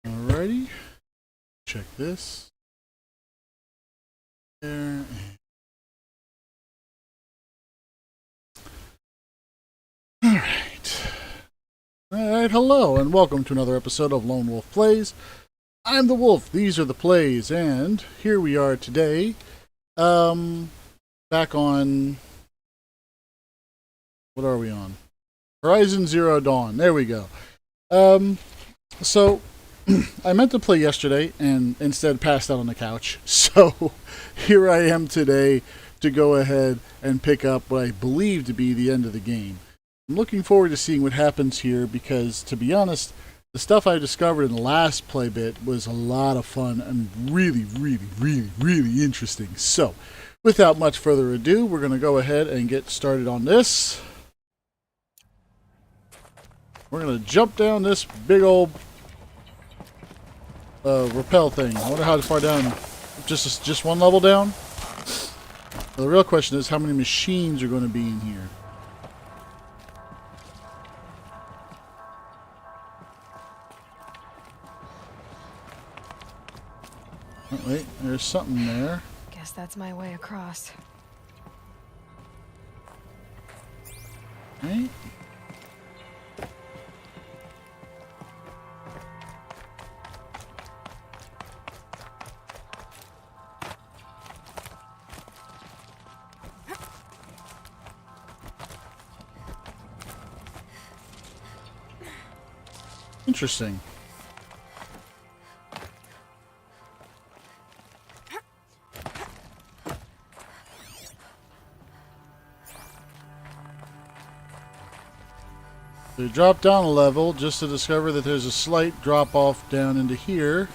Alrighty. Check this. There. Alright. Alright, hello, and welcome to another episode of Lone Wolf Plays. I'm the Wolf, these are the plays, and here we are today. Back on... What are we on? Horizon Zero Dawn. There we go. So I meant to play yesterday and instead passed out on the couch. So here I am today to go ahead and pick up what I believe to be the end of the game. I'm looking forward to seeing what happens here because, to be honest, the stuff I discovered in the last play bit was a lot of fun and really interesting. So, without much further ado, we're going to go ahead and get started on this. We're going to jump down this big old rappel thing. I wonder how far down. Just one level down? Well, the real question is how many machines are going to be in here. Oh, wait, there's something there. Guess that's my way across. Right? Interesting. So you drop down a level just to discover that there's a slight drop off down into here.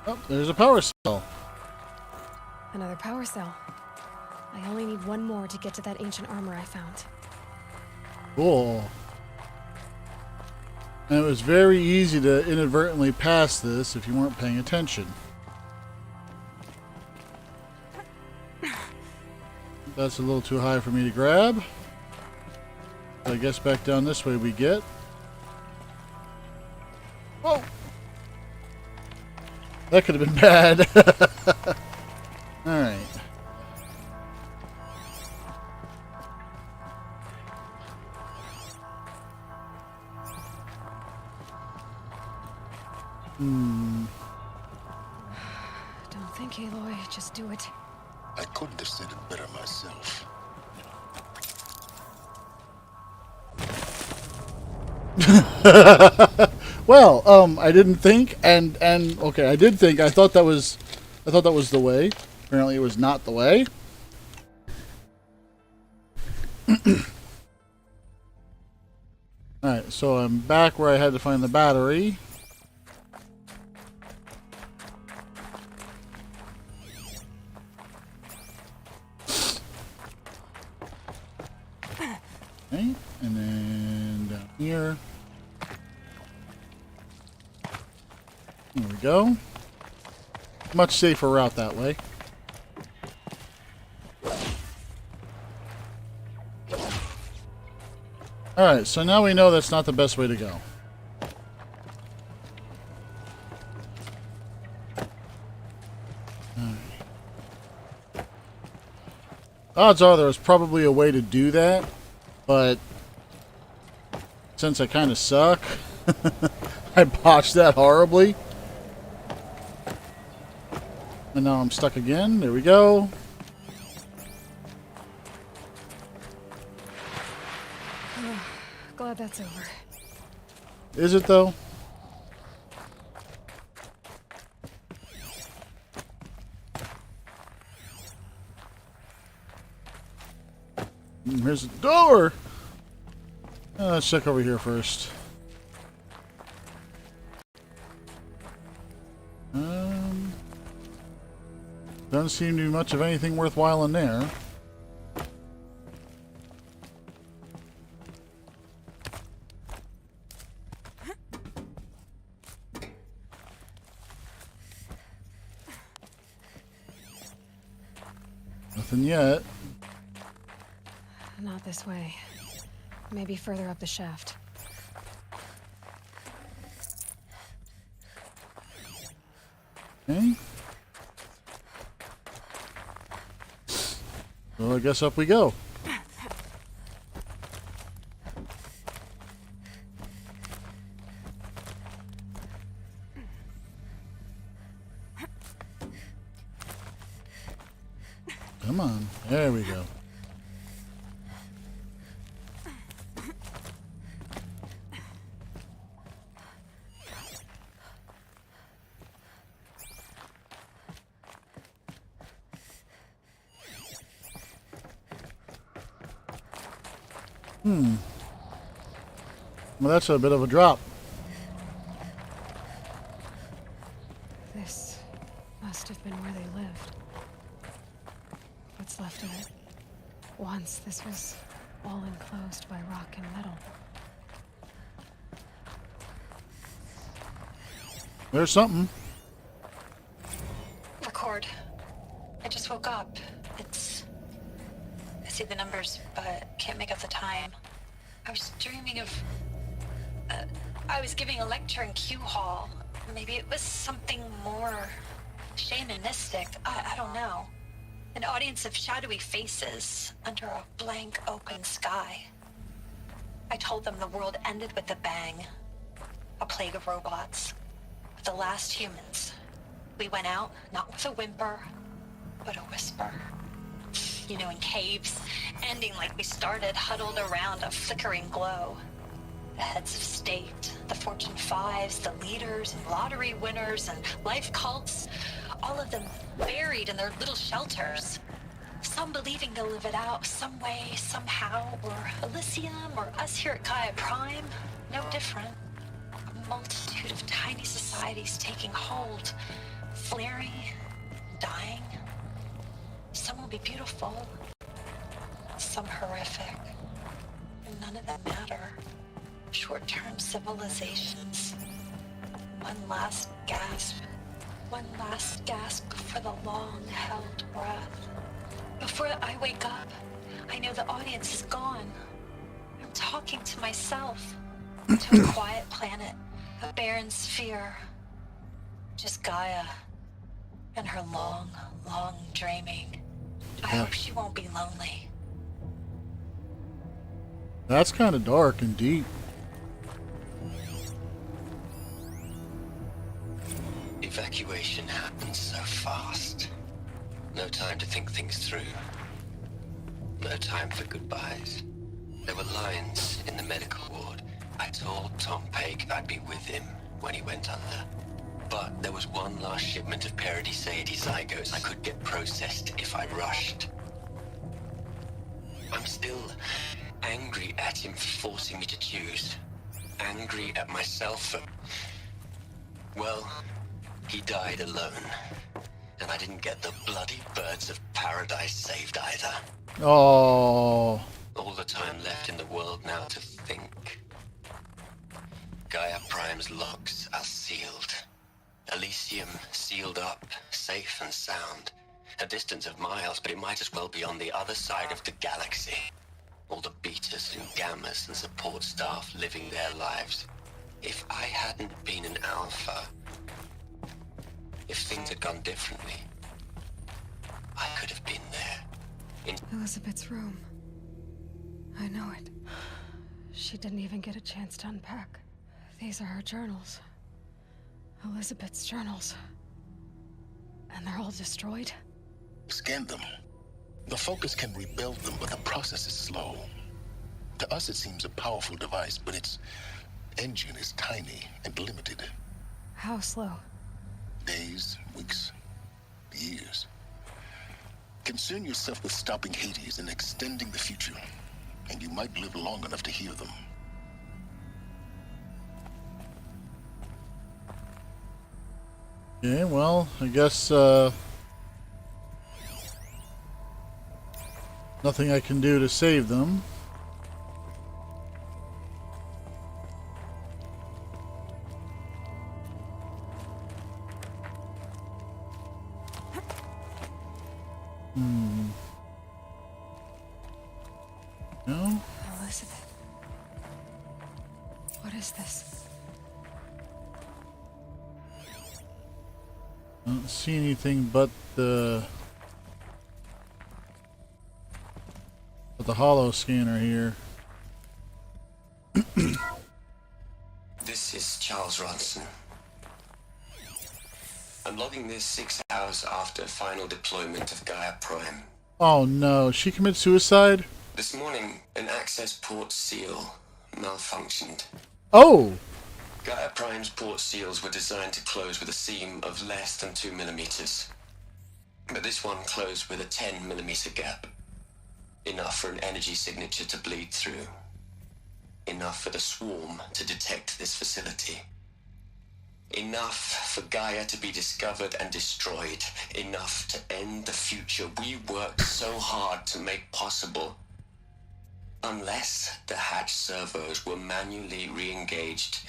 Oh, there's a power cell. Another power cell. I only need one more to get to that ancient armor I found. Cool. And it was very easy to inadvertently pass this if you weren't paying attention. That's a little too high for me to grab. I guess back down this way we get. Whoa! That could have been bad. Alright. Don't think, Aloy. Just do it. I couldn't have said it better myself. Well, I didn't think, and okay, I did think. I thought that was the way. Apparently, it was not the way. All right, so I'm back where I had to find the battery. Okay, and then down here. There we go. Much safer route that way. Alright, so now we know that's not the best way to go. Odds are there was probably a way to do that, but since I kind of suck, I botched that horribly. And now I'm stuck again. There we go. Glad that's over. Is it though? Here's the door. Let's check over here first. Doesn't seem to be much of anything worthwhile in there. Nothing yet. Not this way. Maybe further up the shaft. Okay. Well, I guess up we go. Come on. There we go. Well, that's a bit of a drop. This must have been where they lived. What's left of it. Once this was all enclosed by rock and metal. There's something. Record. I just woke up. I see the numbers, but can't make out the time. I was dreaming of... I was giving a lecture in Q Hall. Maybe it was something more shamanistic. I don't know. An audience of shadowy faces under a blank open sky. I told them the world ended with a bang. A plague of robots. The last humans. We went out, not with a whimper, but a whisper. You know, in caves, ending like we started, huddled around a flickering glow. The heads of state, the Fortune 5s, the leaders and lottery winners and life cults, all of them buried in their little shelters. Some believing they'll live it out some way, somehow, or Elysium, or us here at Gaia Prime, no different. A multitude of tiny societies taking hold, flaring, dying. Some will be beautiful, some horrific, and none of them matter. Short-term civilizations. One last gasp for the long-held breath. Before I wake up, I know the audience is gone. I'm talking to myself, to a quiet planet, a barren sphere. Just Gaia and her long, long dreaming. I hope she won't be lonely. That's kind of dark and deep. Evacuation happened so fast. No time to think things through. No time for goodbyes. There were lines in the medical ward. I told Tom Pake I'd be with him when he went under. But there was one last shipment of Paradiseidae zygotes I could get processed if I rushed. I'm still angry at him for forcing me to choose. Angry at myself for... Well, he died alone. And I didn't get the bloody birds of paradise saved either. Oh. All the time left in the world now to think. Gaia Prime's locks are sealed. Elysium sealed up, safe and sound. A distance of miles, but it might as well be on the other side of the galaxy. All the betas and gammas and support staff living their lives. If I hadn't been an alpha, if things had gone differently, I could have been there. Elizabeth's room. I know it. She didn't even get a chance to unpack. These are her journals. Elizabeth's journals. And they're all destroyed? Scan them. The Focus can rebuild them, but the process is slow. To us, it seems a powerful device, but its engine is tiny and limited. How slow? Days, weeks, years. Concern yourself with stopping Hades and extending the future, and you might live long enough to hear them. Okay, well, I guess, nothing I can do to save them. No? Elizabeth. What is this? I don't see anything but the holo scanner here. This is Charles Ronson. I'm logging this 6 hours after final deployment of Gaia Prime. Oh no, she committed suicide? This morning, an access port seal malfunctioned. Oh! Gaia Prime's port seals were designed to close with a seam of less than 2 millimeters. But this one closed with a 10 millimeter gap. Enough for an energy signature to bleed through. Enough for the swarm to detect this facility. Enough for Gaia to be discovered and destroyed. Enough to end the future we worked so hard to make possible. Unless the hatch servos were manually re-engaged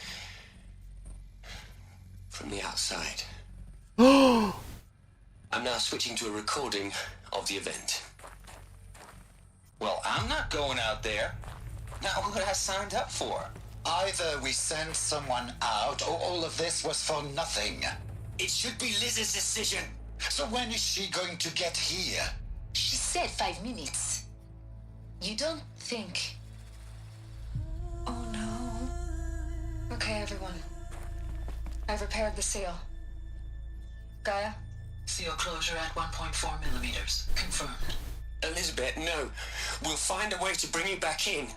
from the outside. I'm now switching to a recording of the event. Well, I'm not going out there. Not what I signed up for. Either we send someone out, or all of this was for nothing. It should be Liz's decision. So when is she going to get here? She said 5 minutes. You don't think... Oh no. Okay, everyone. I've repaired the seal. Gaia? Seal closure at 1.4 millimeters. Confirmed. Elizabeth, no. We'll find a way to bring you back in.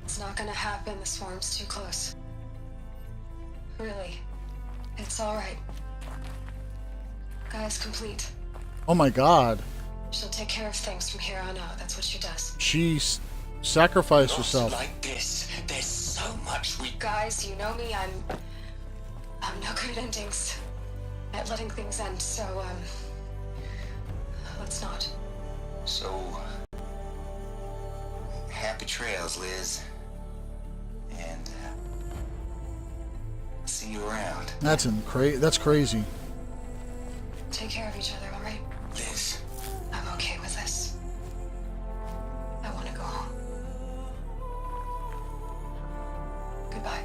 It's not gonna happen. The swarm's too close. Really. It's alright. Gaia's complete. Oh my god. She'll take care of things from here on out. That's what she does. She sacrificed Not herself. like this. There's so much we... Guys, you know me. I'm no good at endings. At letting things end, so, let's not. So, happy trails, Liz. And see you around. That's crazy. Take care of each other, alright? Liz, I'm okay with this. I want to go home. Goodbye.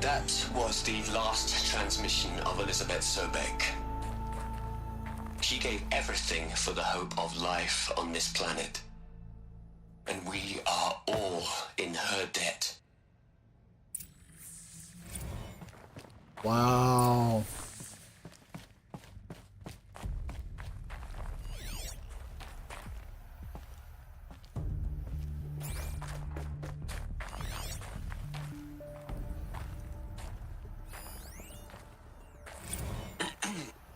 that was the last transmission of Elizabeth Sobek. She gave everything for the hope of life on this planet. And we are all in her debt. Wow.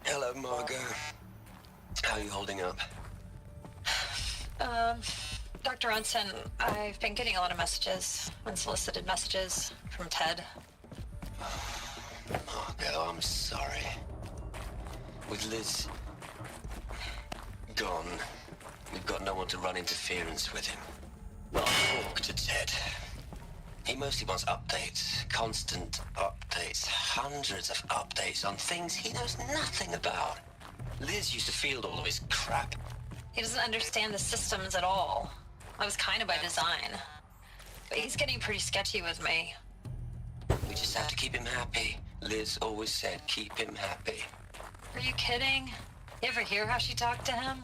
Hello, Margot. How are you holding up? Dr. Ronson, I've been getting a lot of messages, unsolicited messages from Ted. Margot, I'm sorry. With Liz gone, we've got no one to run interference with him. I'll talk to Ted. He mostly wants updates, constant updates, hundreds of updates on things he knows nothing about. Liz used to field all of his crap. He doesn't understand the systems at all. That was kind of by design. But he's getting pretty sketchy with me. We just have to keep him happy. Liz always said keep him happy. Are you kidding? You ever hear how she talked to him?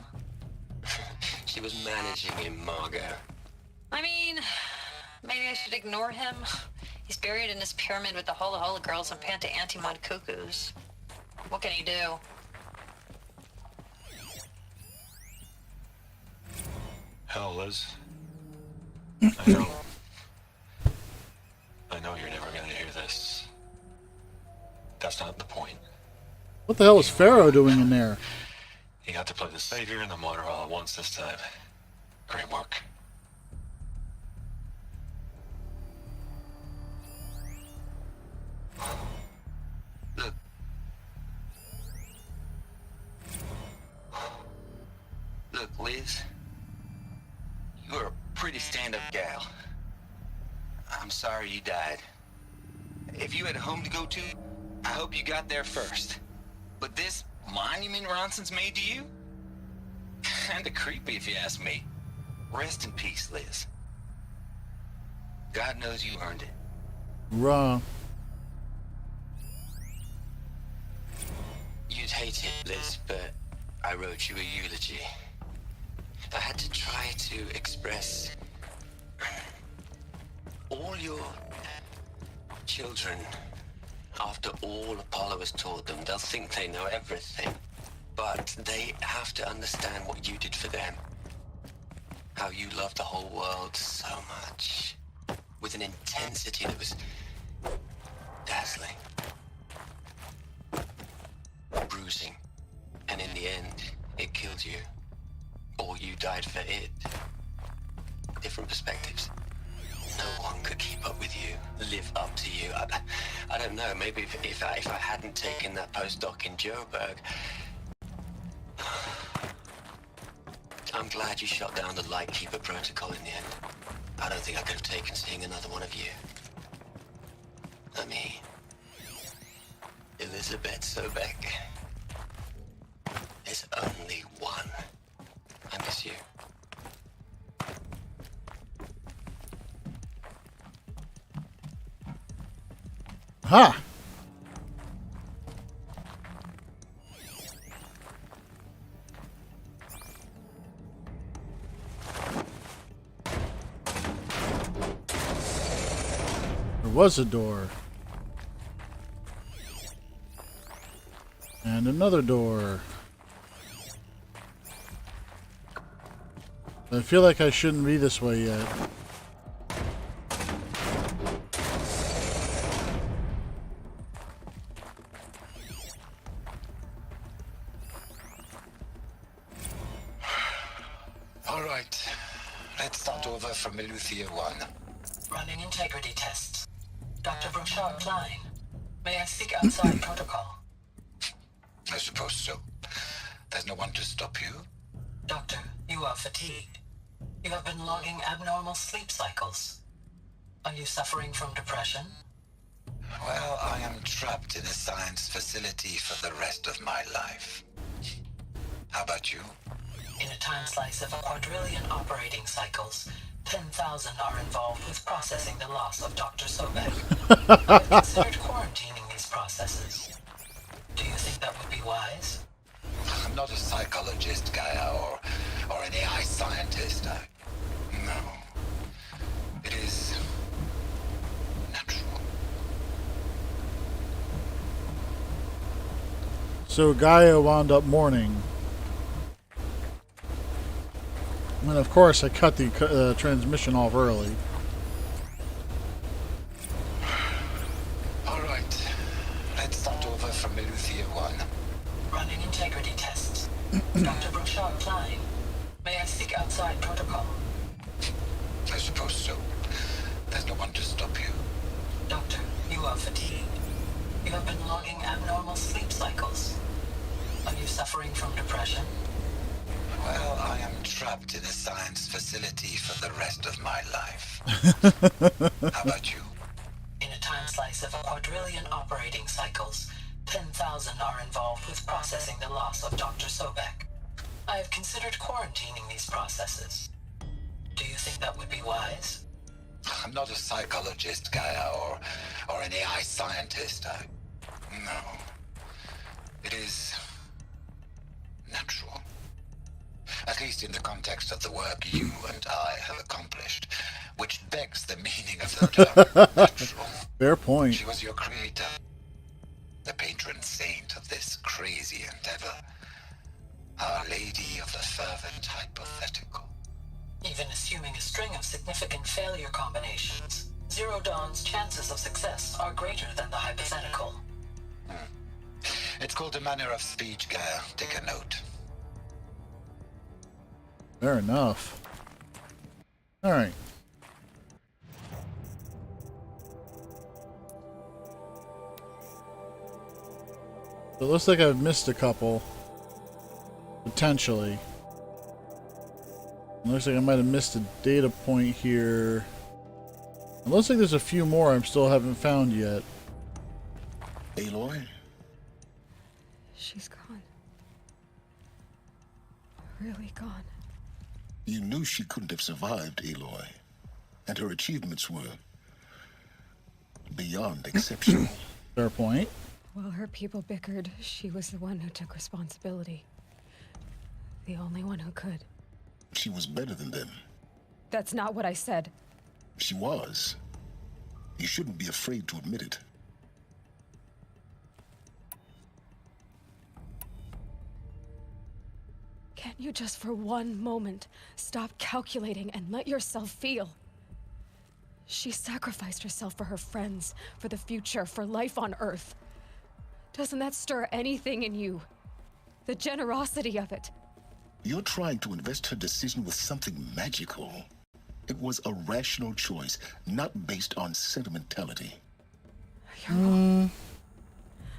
She was managing him, Margot. I mean, maybe I should ignore him. He's buried in his pyramid with the Hola Hola girls and Panta Antimod cuckoos. What can he do? Hell, Liz. I know you're never gonna hear this. That's not the point. What the hell was Pharaoh doing in there? You got to play the savior and the martyr all at once this time. Great work. Look. Look, Liz. You're a pretty stand-up gal. I'm sorry you died. If you had a home to go to, I hope you got there first. But this monument Ronson's made to you? Kinda creepy if you ask me. Rest in peace, Liz. God knows you earned it. Wrong. You'd hate it, Liz, but I wrote you a eulogy. I had to try to express all your children. After all Apollo has taught them, they'll think they know everything. But they have to understand what you did for them. How you loved the whole world so much. With an intensity that was dazzling. Bruising. And in the end, it killed you. Or you died for it. Different perspectives. No one could keep up with you, live up to you. I don't know, maybe if I hadn't taken that postdoc in Joburg. I'm glad you shot down the Lightkeeper protocol in the end. I don't think I could have taken seeing another one of you. I mean, Elizabeth Sobek. There's only one. I miss you. Ha! There was a door. And another door. I feel like I shouldn't be this way yet. All right. Let's start over from Eleuthia 1. Running integrity tests. Dr. Brouchard Klein, may I speak outside protocol? I suppose so. There's no one to stop you. Doctor, you are fatigued. You have been logging abnormal sleep cycles. Are you suffering from depression? Well, I am trapped in a science facility for the rest of my life. How about you? In a time slice of a quadrillion operating cycles, 10,000 are involved with processing the loss of Dr. Sobek. I've considered quarantining these processes. Do you think that would be wise? I'm not a psychologist, Gaia, or an AI scientist. No. It is natural. So Gaia wound up mourning. And of course I cut the transmission off early. All right. Let's start over from Eleuthia 1. Running integrity tests. Dr. Brouchard Klein, may I speak outside protocol? I suppose so. There's no one to stop you. Doctor, you are fatigued. You have been logging abnormal sleep cycles. Are you suffering from depression? Well, I am trapped in a science facility for the rest of my life. How about you? In a time slice of a quadrillion operating cycles, 10,000 are involved with processing the loss of Dr. Sobek. I have considered quarantining these processes. Do you think that would be wise? I'm not a psychologist, Gaia, or an AI scientist. No. It is natural. At least in the context of the work you and I have accomplished, which begs the meaning of the term natural. Fair point. She was your creator, the patron saint of this crazy endeavor, Our Lady of the Fervent Hypothetical. Even assuming a string of significant failure combinations, Zero Dawn's chances of success are greater than the hypothetical. It's called a manner of speech, Gaia. Take a note. Fair enough. Alright. So it looks like I've missed a couple. Potentially. It looks like I might have missed a data point here. It looks like there's a few more I still haven't found yet. Aloy? She's gone. Really gone. You knew she couldn't have survived, Aloy. And her achievements were beyond exceptional. Fair point. While her people bickered, she was the one who took responsibility. The only one who could. She was better than them. That's not what I said. She was. You shouldn't be afraid to admit it. Can't you just for one moment stop calculating and let yourself feel? She sacrificed herself for her friends, for the future, for life on Earth. Doesn't that stir anything in you? The generosity of it. You're trying to invest her decision with something magical. It was a rational choice, not based on sentimentality. You're wrong.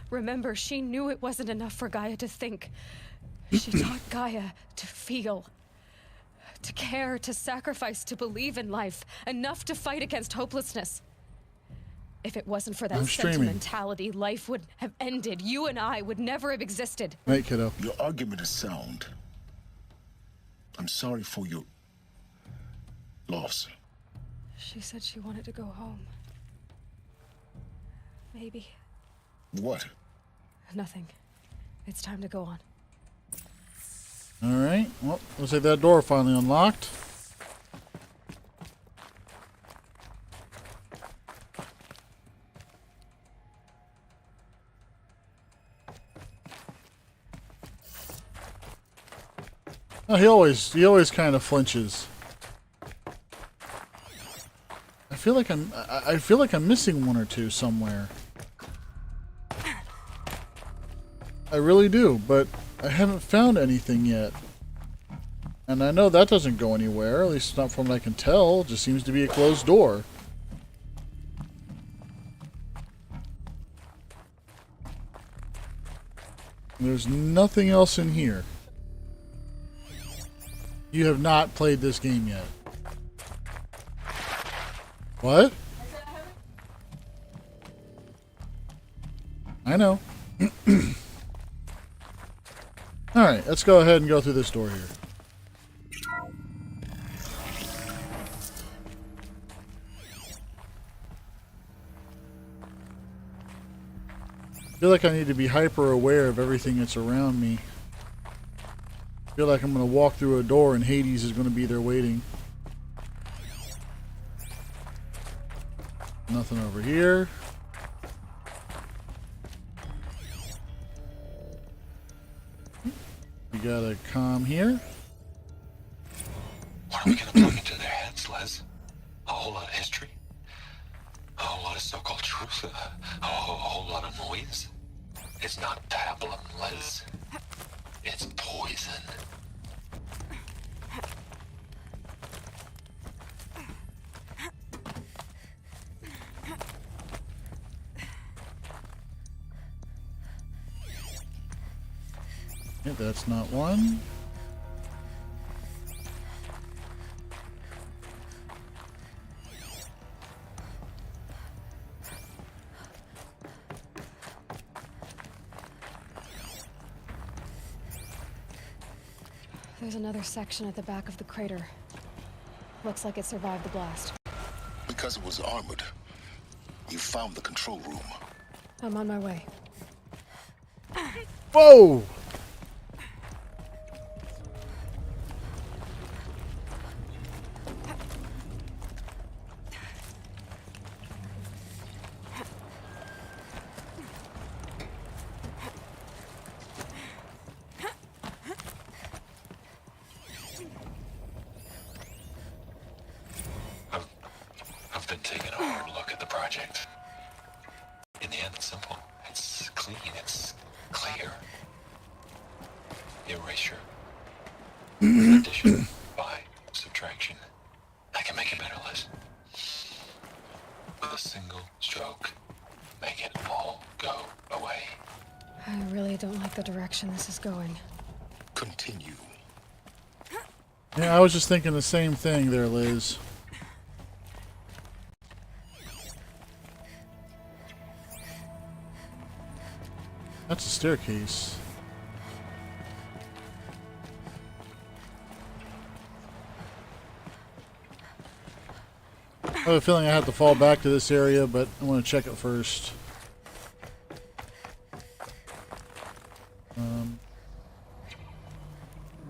Remember, she knew it wasn't enough for Gaia to think. She taught Gaia to feel. To care, to sacrifice, to believe in life. Enough to fight against hopelessness. If it wasn't for that I'm streaming. sentimentality, life would have ended. You and I would never have existed. Right, kiddo. Your argument is sound. I'm sorry for your loss. She said she wanted to go home. Maybe. What? Nothing. It's time to go on. Alright, well, looks like that door finally unlocked. Oh, he always kind of flinches. I feel like I'm missing one or two somewhere. I really do, but I haven't found anything yet. And I know that doesn't go anywhere, at least not from what I can tell. It just seems to be a closed door. There's nothing else in here. You have not played this game yet. What? I know. Alright, let's go ahead and go through this door here. I feel like I need to be hyper aware of everything that's around me. I feel like I'm going to walk through a door and Hades is going to be there waiting. Nothing over here. We got a comm here. What are we gonna plug into their heads, Les? A whole lot of history? A whole lot of so-called truth? A whole lot of noise? It's not pablum, Les. It's poison. Yeah, that's not one. There's another section at the back of the crater. Looks like it survived the blast. Because it was armored, you found the control room. I'm on my way. Whoa! I've been taking a hard look at the project. In the end, it's simple. It's clean. It's clear. Erasure. Addition. By subtraction. I can make it better, Liz. With a single stroke, make it all go away. I really don't like the direction this is going. Continue. Yeah, I was just thinking the same thing there, Liz. That's a staircase. I have a feeling I have to fall back to this area, but I want to check it first.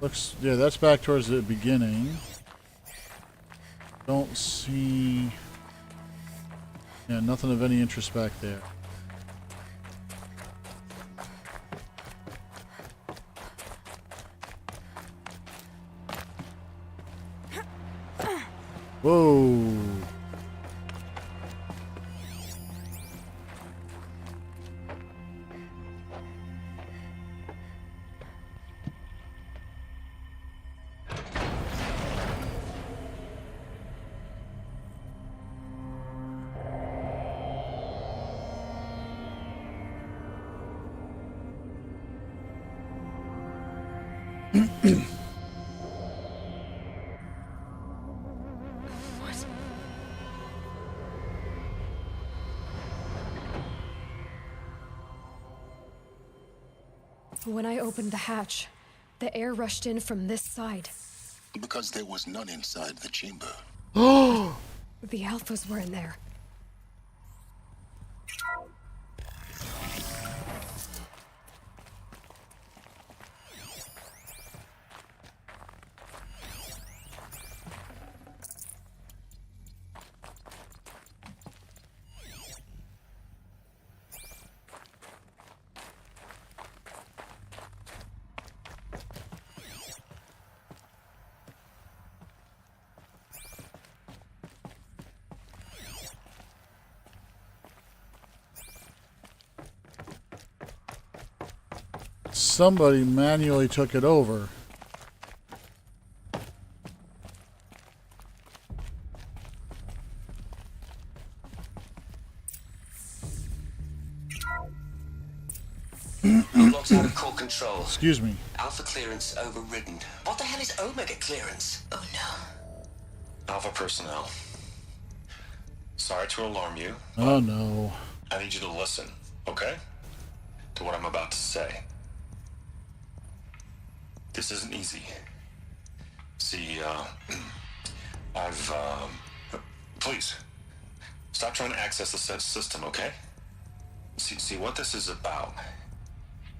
Looks, yeah, that's back towards the beginning. Don't see, yeah, nothing of any interest back there. Whoa. What? When I opened the hatch, the air rushed in from this side. Because there was none inside the chamber. The Alphas were in there. Somebody manually took it over. Locked out of core control. Excuse me. Alpha clearance overridden. What the hell is Omega clearance? Oh no. Alpha personnel. Sorry to alarm you. Oh no. I need you to listen, okay? To what I'm about to say. This isn't easy. See, please, stop trying to access the said system, okay? See, what this is about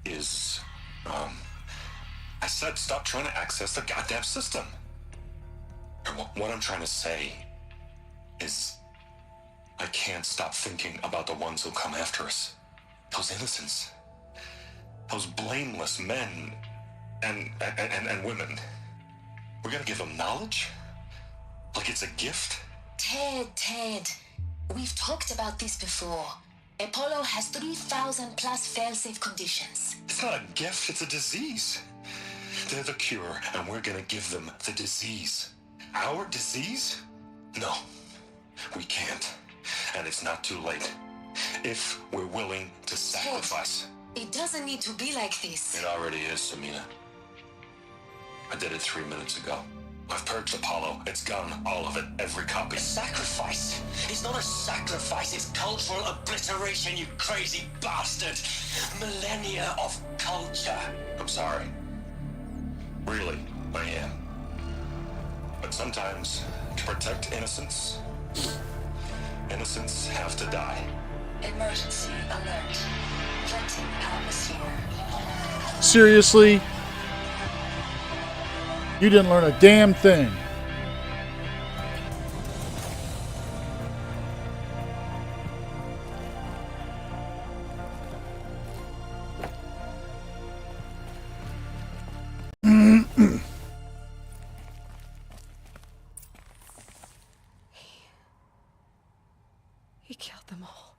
is, I said stop trying to access the goddamn system. And what I'm trying to say is, I can't stop thinking about the ones who come after us. Those innocents. Those blameless men and women. We're gonna give them knowledge? Like it's a gift? Ted, we've talked about this before. Apollo has 3,000 plus fail-safe conditions. It's not a gift, it's a disease. They're the cure, and we're gonna give them the disease. Our disease? No, we can't. And it's not too late. If we're willing to sacrifice. It doesn't need to be like this. It already is, Samina. I did it 3 minutes ago. I've purged Apollo. It's gone, all of it, every copy. A sacrifice? It's not a sacrifice, it's cultural obliteration, you crazy bastard! Millennia of culture. I'm sorry. Really, I am. But sometimes, to protect innocence, innocents have to die. Emergency alert. Venting atmosphere. Seriously? You didn't learn a damn thing. He killed them all.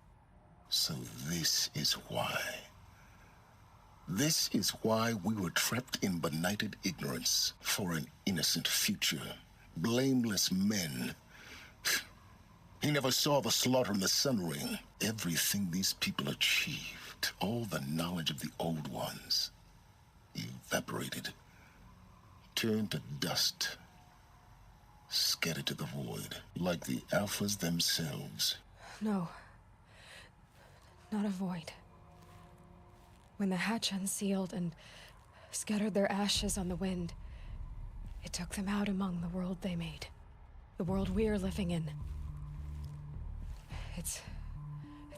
So this is why. This is why we were trapped in benighted ignorance for an innocent future. Blameless men. He never saw the slaughter in the Sun Ring. Everything these people achieved, all the knowledge of the old ones, evaporated, turned to dust, scattered to the void, like the Alphas themselves. No. Not a void. When the hatch unsealed and scattered their ashes on the wind, it took them out among the world they made. The world we're living in. It's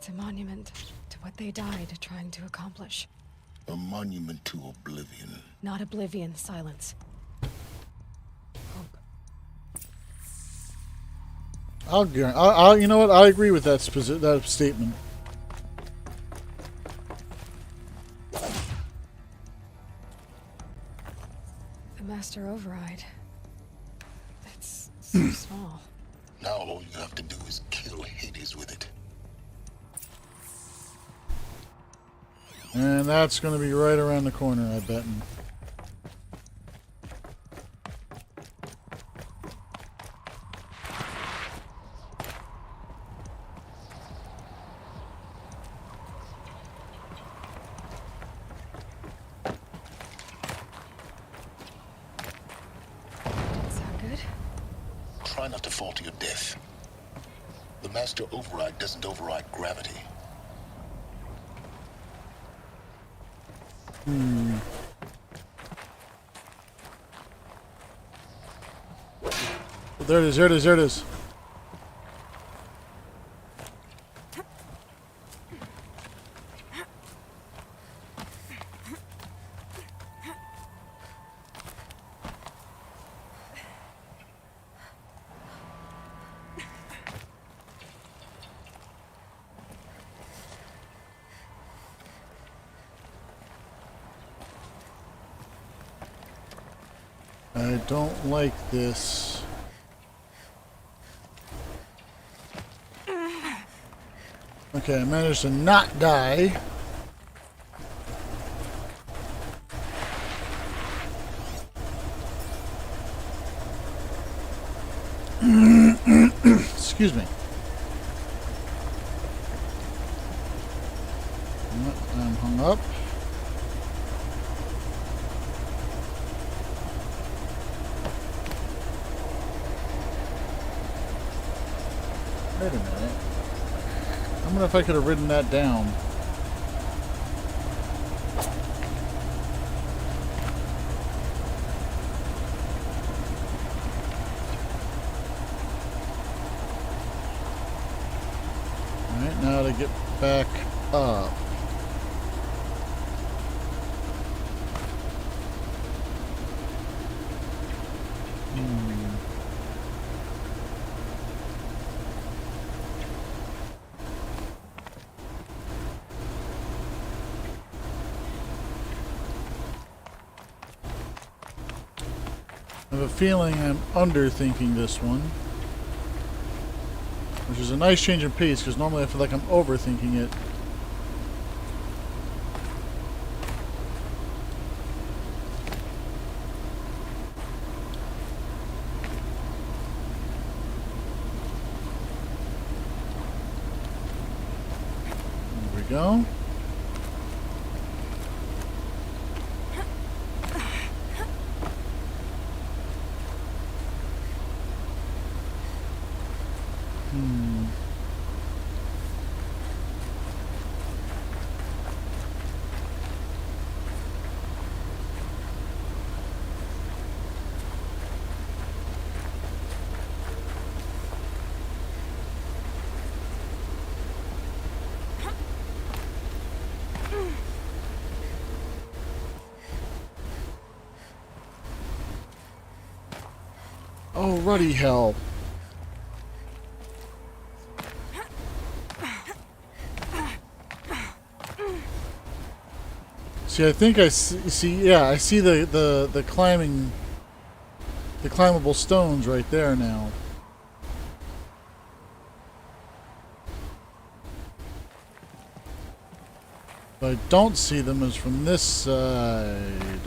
a monument to what they died trying to accomplish. A monument to oblivion. Not oblivion, Silence. Hope. You know what? I agree with that statement. The Master Override. It's so small. Now all you have to do is kill Hades with it. And that's going to be right around the corner, I bet. Sound good? Try not to fall to your death. The Master Override doesn't override gravity. There it is, there it is, there it is. I don't like this. Okay, I managed to not die. Excuse me. I'm hung up. Wait a minute. I wonder if I could have written that down. Alright, now to get back up. I have a feeling I'm underthinking this one. Which is a nice change of pace, because normally I feel like I'm overthinking it. There we go. Oh, ruddy hell. See, I think I see, yeah, I see the climbing, the climbable stones right there now. But I don't see them as from this side.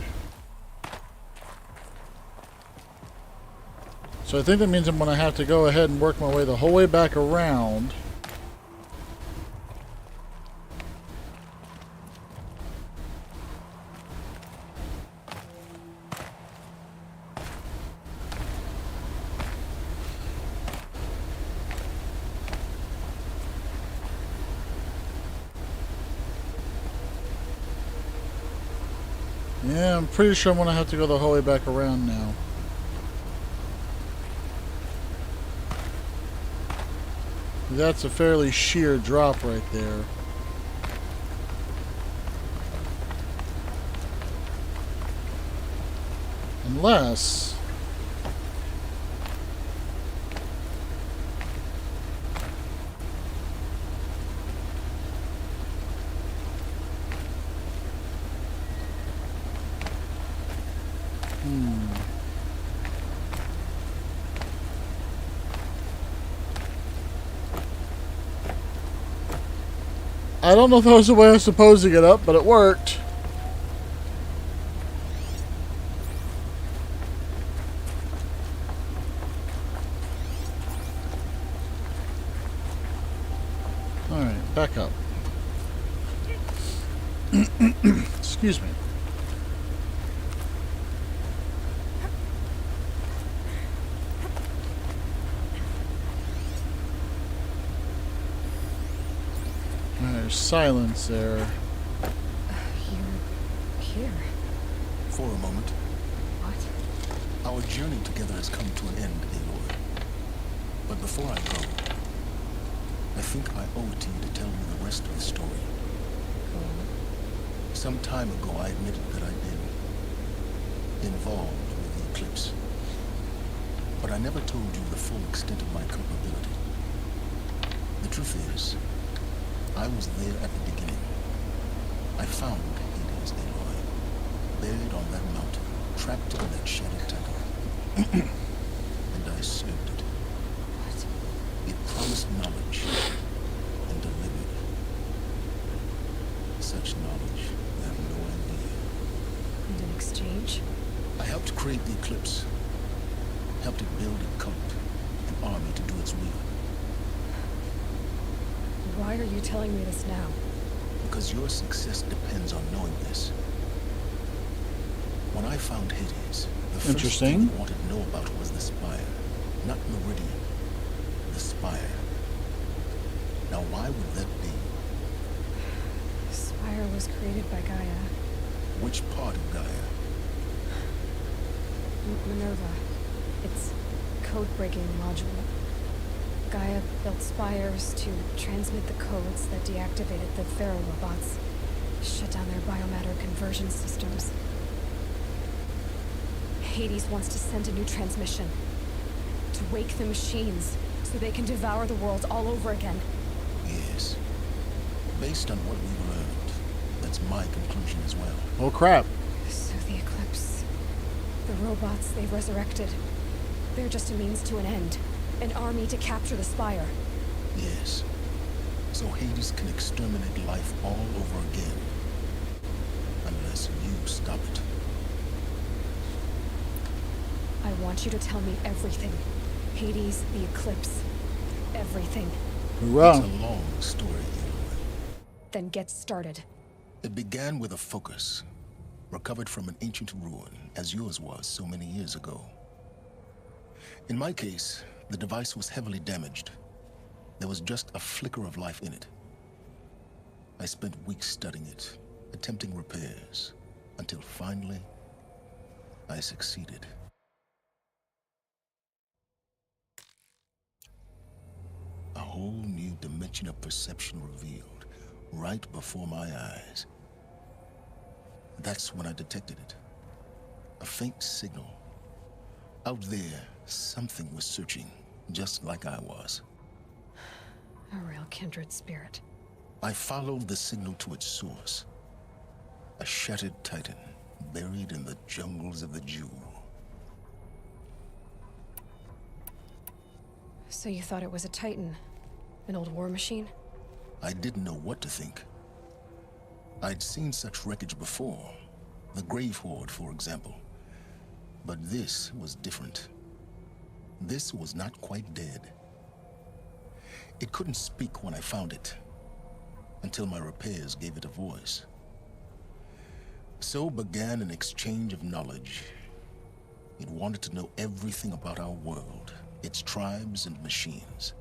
So I think that means I'm going to have to go ahead and work my way the whole way back around. Yeah, I'm pretty sure I'm gonna have to go the whole way back around now. That's a fairly sheer drop right there. Unless... I don't know if that was the way I was supposed to get up, but it worked. Alright, back up. Excuse me. There's silence there. You're here. For a moment, What? our journey together has come to an end, Aloy. But before I go, I think I owe it to you to tell me the rest of the story. Some time ago, I admitted that I'd been involved with the eclipse. But I never told you the full extent of my culpability. The truth is, I was there at the beginning. I found Hades, Aloy, buried on that mountain, trapped in that shattered temple. And I served it. It promised knowledge and delivered such knowledge you have no idea. And in exchange? I helped create the eclipse. Helped it build a cult, an army to do its will. Why are you telling me this now? Because your success depends on knowing this. When I found Hades, the first Interesting. thing I wanted to know about was the Spire, not Meridian. The Spire. Now why would that be? Spire was created by Gaia. Which part of Gaia? Minerva. It's code-breaking module. Gaia built spires to transmit the codes that deactivated the Pharaoh robots, shut down their biomatter conversion systems. Hades wants to send a new transmission to wake the machines so they can devour the world all over again. Yes. Based on what we've learned, that's my conclusion as well. Oh crap. So the Eclipse, the robots they've resurrected, they're just a means to an end. An army to capture the Spire. Yes. So Hades can exterminate life all over again. Unless you stop it. I want you to tell me everything. Hades, the Eclipse, everything. Hoorah. It's a long story, Aloy. Then get started. It began with a focus, recovered from an ancient ruin, as yours was so many years ago. In my case, the device was heavily damaged. There was just a flicker of life in it. I spent weeks studying it, attempting repairs, until finally, I succeeded. A whole new dimension of perception revealed, right before my eyes. That's when I detected it. A faint signal. Out there, something was searching, just like I was. A real kindred spirit. I followed the signal to its source. A shattered titan, buried in the jungles of the Jewel. So you thought it was a Titan? An old war machine? I didn't know what to think. I'd seen such wreckage before. The Grave Horde, for example. But this was different. This was not quite dead. It couldn't speak when I found it, until my repairs gave it a voice. So began an exchange of knowledge. It wanted to know everything about our world, its tribes and machines.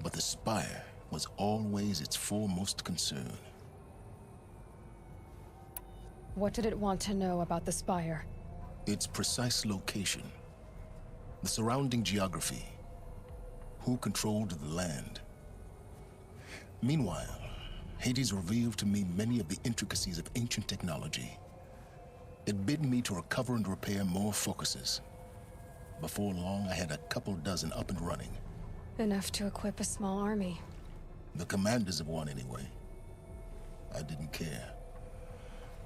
But the Spire was always its foremost concern. What did it want to know about the Spire? Its precise location, the surrounding geography, who controlled the land. Meanwhile, Hades revealed to me many of the intricacies of ancient technology. It bid me to recover and repair more focuses. Before long, I had a couple dozen up and running. Enough to equip a small army. The commanders of one, anyway. I didn't care.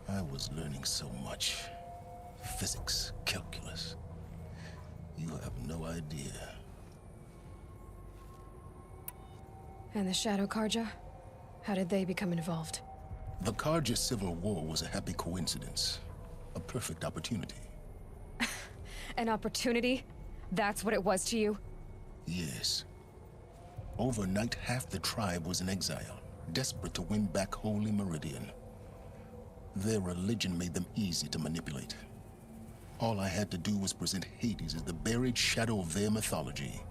I was learning so much. Physics, calculus. You have no idea. And the Shadow Carja? How did they become involved? The Carja Civil War was a happy coincidence. A perfect opportunity. An opportunity? That's what it was to you? Yes. Overnight, half the tribe was in exile, desperate to win back Holy Meridian. Their religion made them easy to manipulate. All I had to do was present Hades as the buried shadow of their mythology.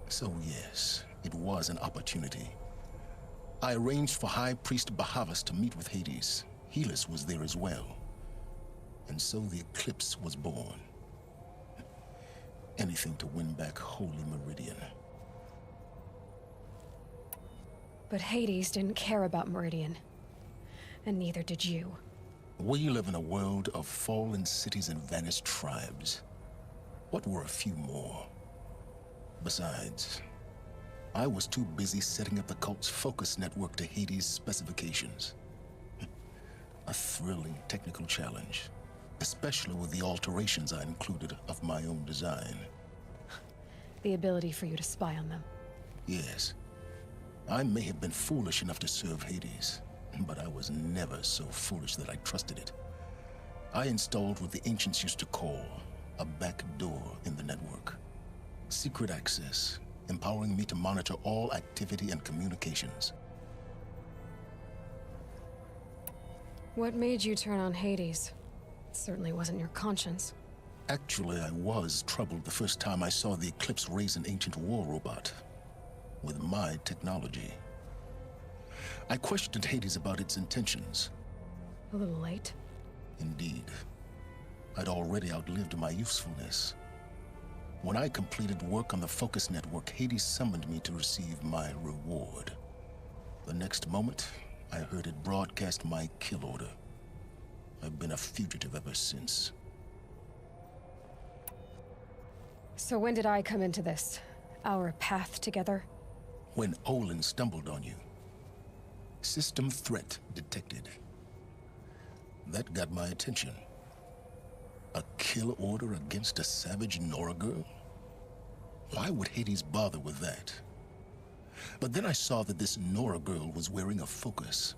So yes, it was an opportunity. I arranged for High Priest Bahavas to meet with Hades. Helis was there as well. And so the Eclipse was born. Anything to win back Holy Meridian. But Hades didn't care about Meridian. And neither did you. We live in a world of fallen cities and vanished tribes. What were a few more? Besides, I was too busy setting up the cult's focus network to Hades' specifications. A thrilling technical challenge, especially with the alterations I included of my own design. The ability for you to spy on them. Yes. I may have been foolish enough to serve Hades, but I was never so foolish that I trusted it. I installed what the ancients used to call a back door in the network. Secret access, empowering me to monitor all activity and communications. What made you turn on Hades? It certainly wasn't your conscience. Actually, I was troubled the first time I saw the Eclipse raise an ancient war robot. With my technology. I questioned Hades about its intentions. A little late? Indeed. I'd already outlived my usefulness. When I completed work on the Focus Network, Hades summoned me to receive my reward. The next moment, I heard it broadcast my kill order. I've been a fugitive ever since. So when did I come into this? Our path together? When Olin stumbled on you. System threat detected. That got my attention. A kill order against a savage Nora girl? Why would Hades bother with that? But then I saw that this Nora girl was wearing a focus,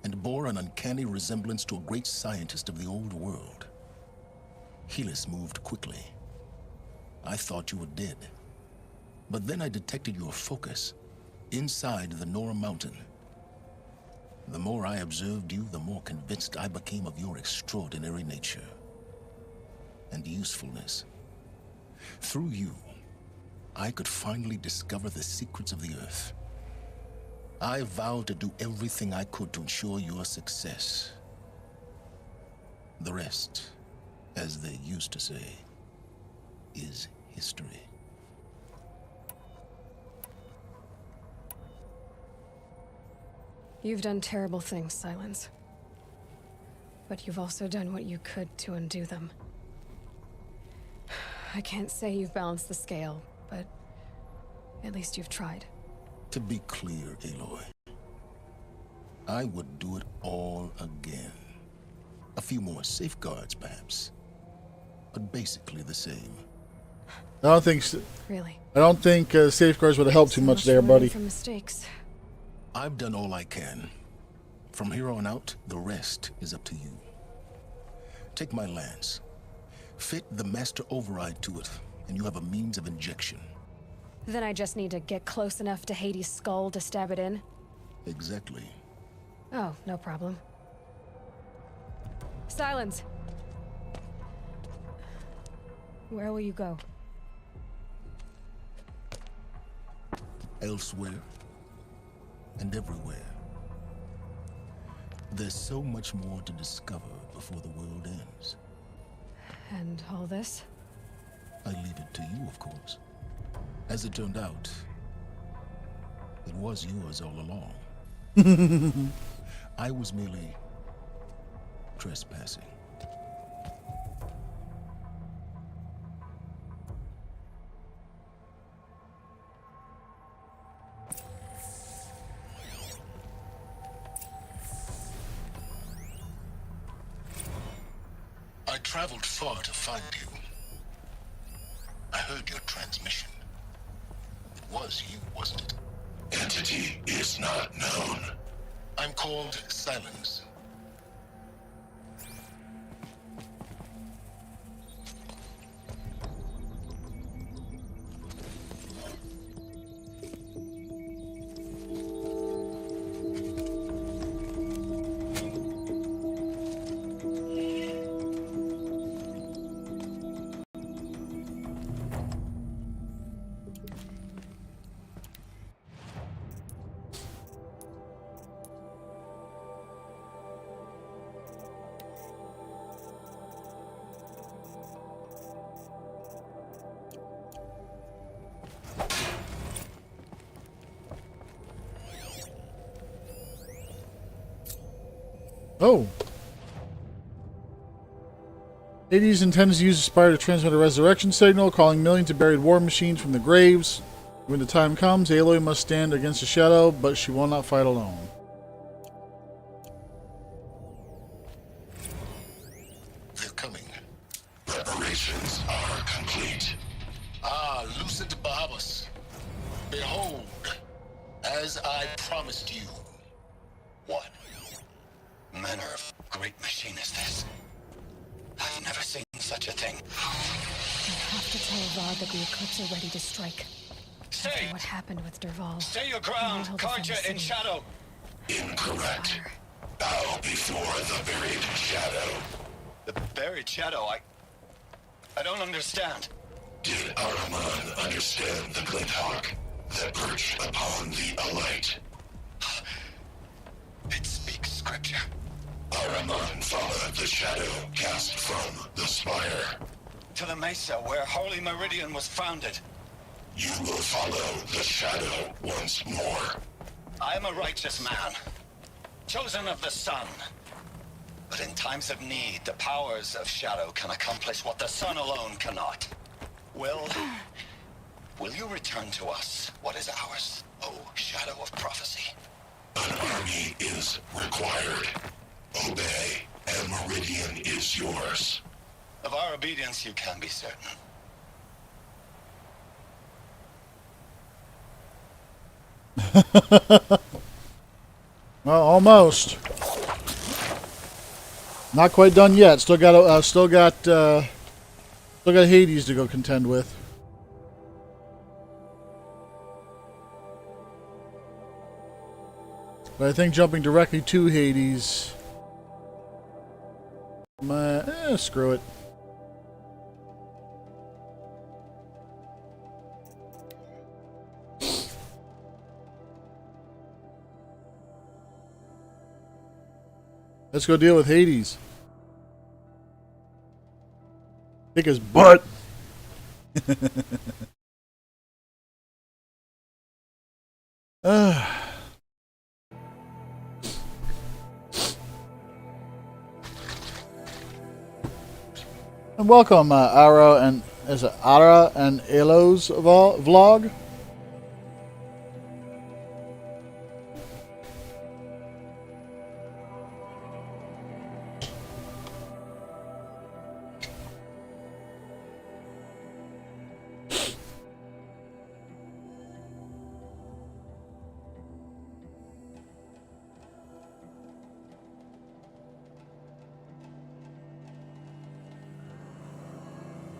and bore an uncanny resemblance to a great scientist of the old world. Helis moved quickly. I thought you were dead. But then I detected your focus inside the Nora Mountain. The more I observed you, the more convinced I became of your extraordinary nature and usefulness. Through you, I could finally discover the secrets of the Earth. I vowed to do everything I could to ensure your success. The rest, as they used to say, is history. You've done terrible things, Silence. But you've also done what you could to undo them. I can't say you've balanced the scale, but at least you've tried. To be clear, Aloy, I would do it all again. A few more safeguards, perhaps, but basically the same. I don't think Really? I don't think safeguards would have helped too much there, learning buddy. From mistakes. I've done all I can. From here on out, the rest is up to you. Take my lance. Fit the master override to it, and you have a means of injection. Then I just need to get close enough to Hades' skull to stab it in? Exactly. Oh, no problem. Silence! Where will you go? Elsewhere and everywhere. There's so much more to discover before the world ends. And all this? I leave it to you, of course. As it turned out, it was yours all along. I was merely trespassing. I traveled far to find you. I heard your transmission. It was you, wasn't it? Entity is not known. I'm called Silence. Oh. Hades intends to use the Spire to transmit a resurrection signal, calling millions of buried war machines from the graves. When the time comes, Aloy must stand against the shadow, but she will not fight alone. They're coming. Preparations are complete. Ah, Lucid Bahabas. Behold, as I promised you. What manner of great machine is this? I've never seen such a thing. I have to tell Avad that the Eclipse are ready to strike. Stay! After what happened with Derval. Stay your ground! I'll defend Carja the in city. shadow! Incorrect. Spire. Bow before the buried shadow. The buried shadow, I don't understand. Did Araman understand the Glinthawk that perched upon the Alight? It speaks scripture. Araman followed the shadow cast from the spire. To the mesa where Holy Meridian was founded. You will follow the shadow once more. I am a righteous man, chosen of the sun. But in times of need, the powers of shadow can accomplish what the sun alone cannot. Will you return to us what is ours, O shadow of prophecy? An army is required. Obey, and Meridian is yours. Of our obedience you can be certain. Well, almost. Not quite done yet. Still got Hades to go contend with. But I think jumping directly to Hades, screw it. Let's go deal with Hades. Kick his butt. And welcome, Ara and Elo's vlog.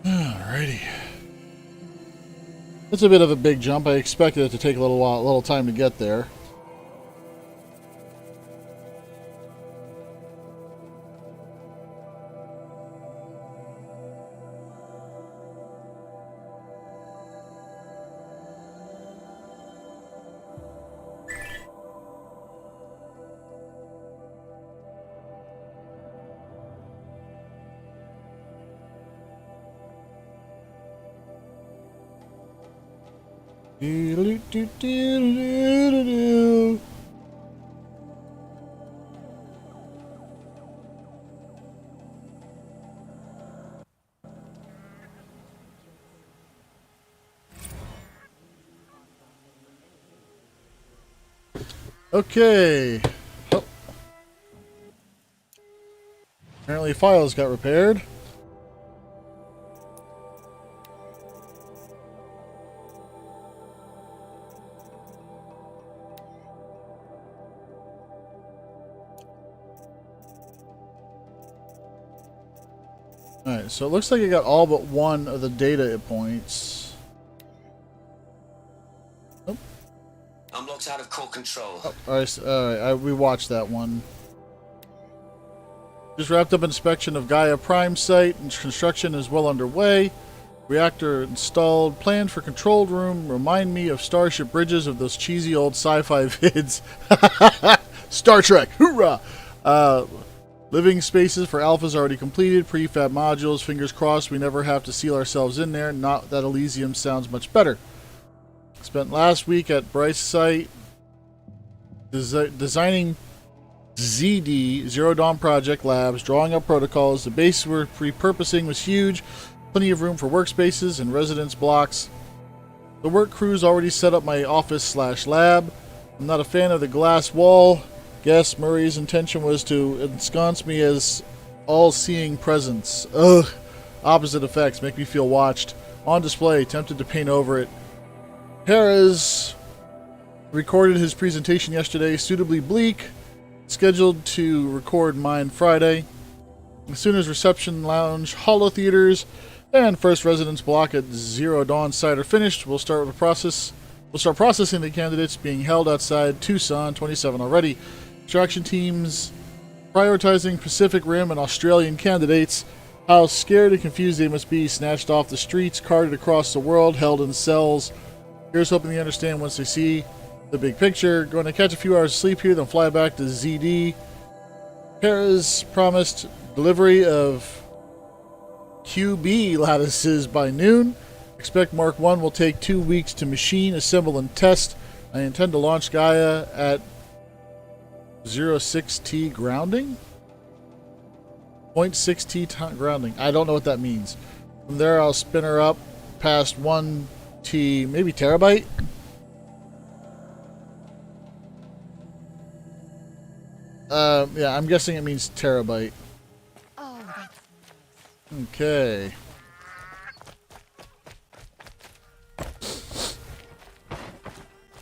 Alrighty. It's a bit of a big jump. I expected it to take a little time to get there. Do-do-do-do-do-do-do. Okay. Oh. Apparently files got repaired. Alright, so it looks like it got all but one of the data points. Oh. Unlock's out of core control. Oh, alright, we watched that one. Just wrapped up inspection of Gaia Prime site, and construction is well underway. Reactor installed. Plan for control room. Remind me of Starship Bridges of those cheesy old sci-fi vids. Star Trek, hoorah! Living spaces for Alpha's already completed. Prefab modules. Fingers crossed we never have to seal ourselves in there. Not that Elysium sounds much better. Spent last week at Bryce site designing ZD, Zero Dawn Project Labs, drawing up protocols. The base we're repurposing was huge. Plenty of room for workspaces and residence blocks. The work crew's already set up my office/lab. I'm not a fan of the glass wall. Guess Murray's intention was to ensconce me as all-seeing presence. Ugh. Opposite effects make me feel watched. On display, tempted to paint over it. Perez recorded his presentation yesterday, suitably bleak. Scheduled to record mine Friday. As soon as reception lounge, holo theaters, and first residence block at Zero Dawn site are finished, we'll start processing the candidates being held outside Tucson 27 already. Extraction teams prioritizing Pacific Rim and Australian candidates. How scared and confused they must be, snatched off the streets, carted across the world, held in cells. Here's hoping they understand once they see the big picture. Going to catch a few hours of sleep here, then fly back to ZD. Perez promised delivery of QB lattices by noon. Expect Mark 1 will take 2 weeks to machine, assemble, and test. I intend to launch Gaia at 06T grounding? 0.6T grounding. I don't know what that means. From there, I'll spin her up past 1T, maybe terabyte? Yeah, I'm guessing it means terabyte. Okay.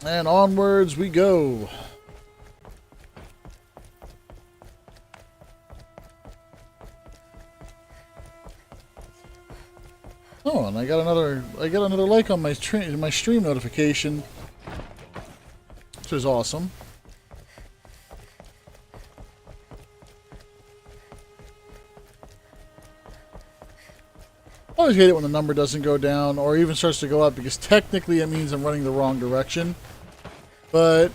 And onwards we go. Oh, and I got another like on my stream notification, which is awesome. I always hate it when the number doesn't go down or even starts to go up, because technically it means I'm running the wrong direction. But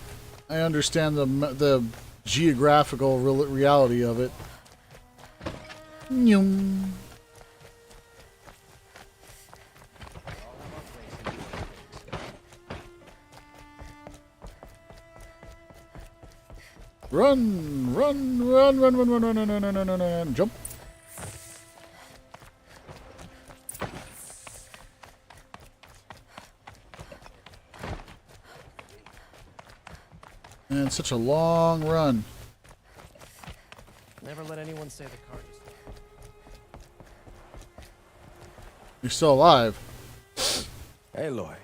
I understand the geographical reality of it. Nyum. Run, run, run, run, run, run, run, run, run, run, run, run, run, jump. And such a long run. Never let anyone say the car just... You're still alive. Aloy,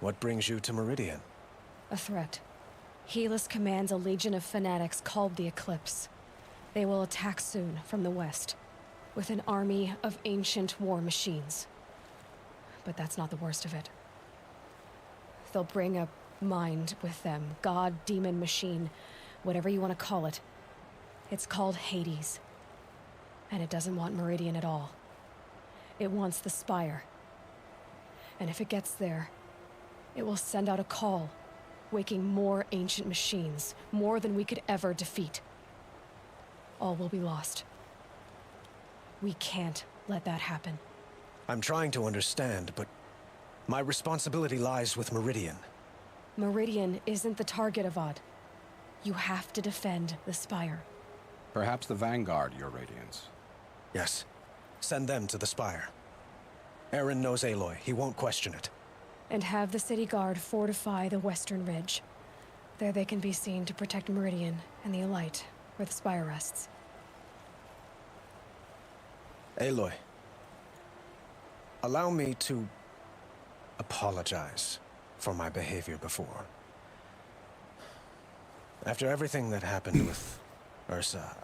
what brings you to Meridian? A threat. Helis commands a legion of fanatics called the Eclipse. They will attack soon from the west, with an army of ancient war machines. But that's not the worst of it. They'll bring a mind with them. God, demon, machine, whatever you want to call it. It's called Hades. And it doesn't want Meridian at all. It wants the Spire. And if it gets there, it will send out a call, waking more ancient machines, more than we could ever defeat. All will be lost. We can't let that happen. I'm trying to understand, but My responsibility lies with Meridian. Meridian isn't the target, Avad. You have to defend the Spire. Perhaps the Vanguard, Your Radiance. Yes. Send them to the Spire. Aaron knows Aloy. He won't question it. And have the City Guard fortify the Western Ridge. There they can be seen to protect Meridian and the Elite, where the Spire rests. Aloy. Allow me to apologize for my behavior before. After everything that happened with Ursa.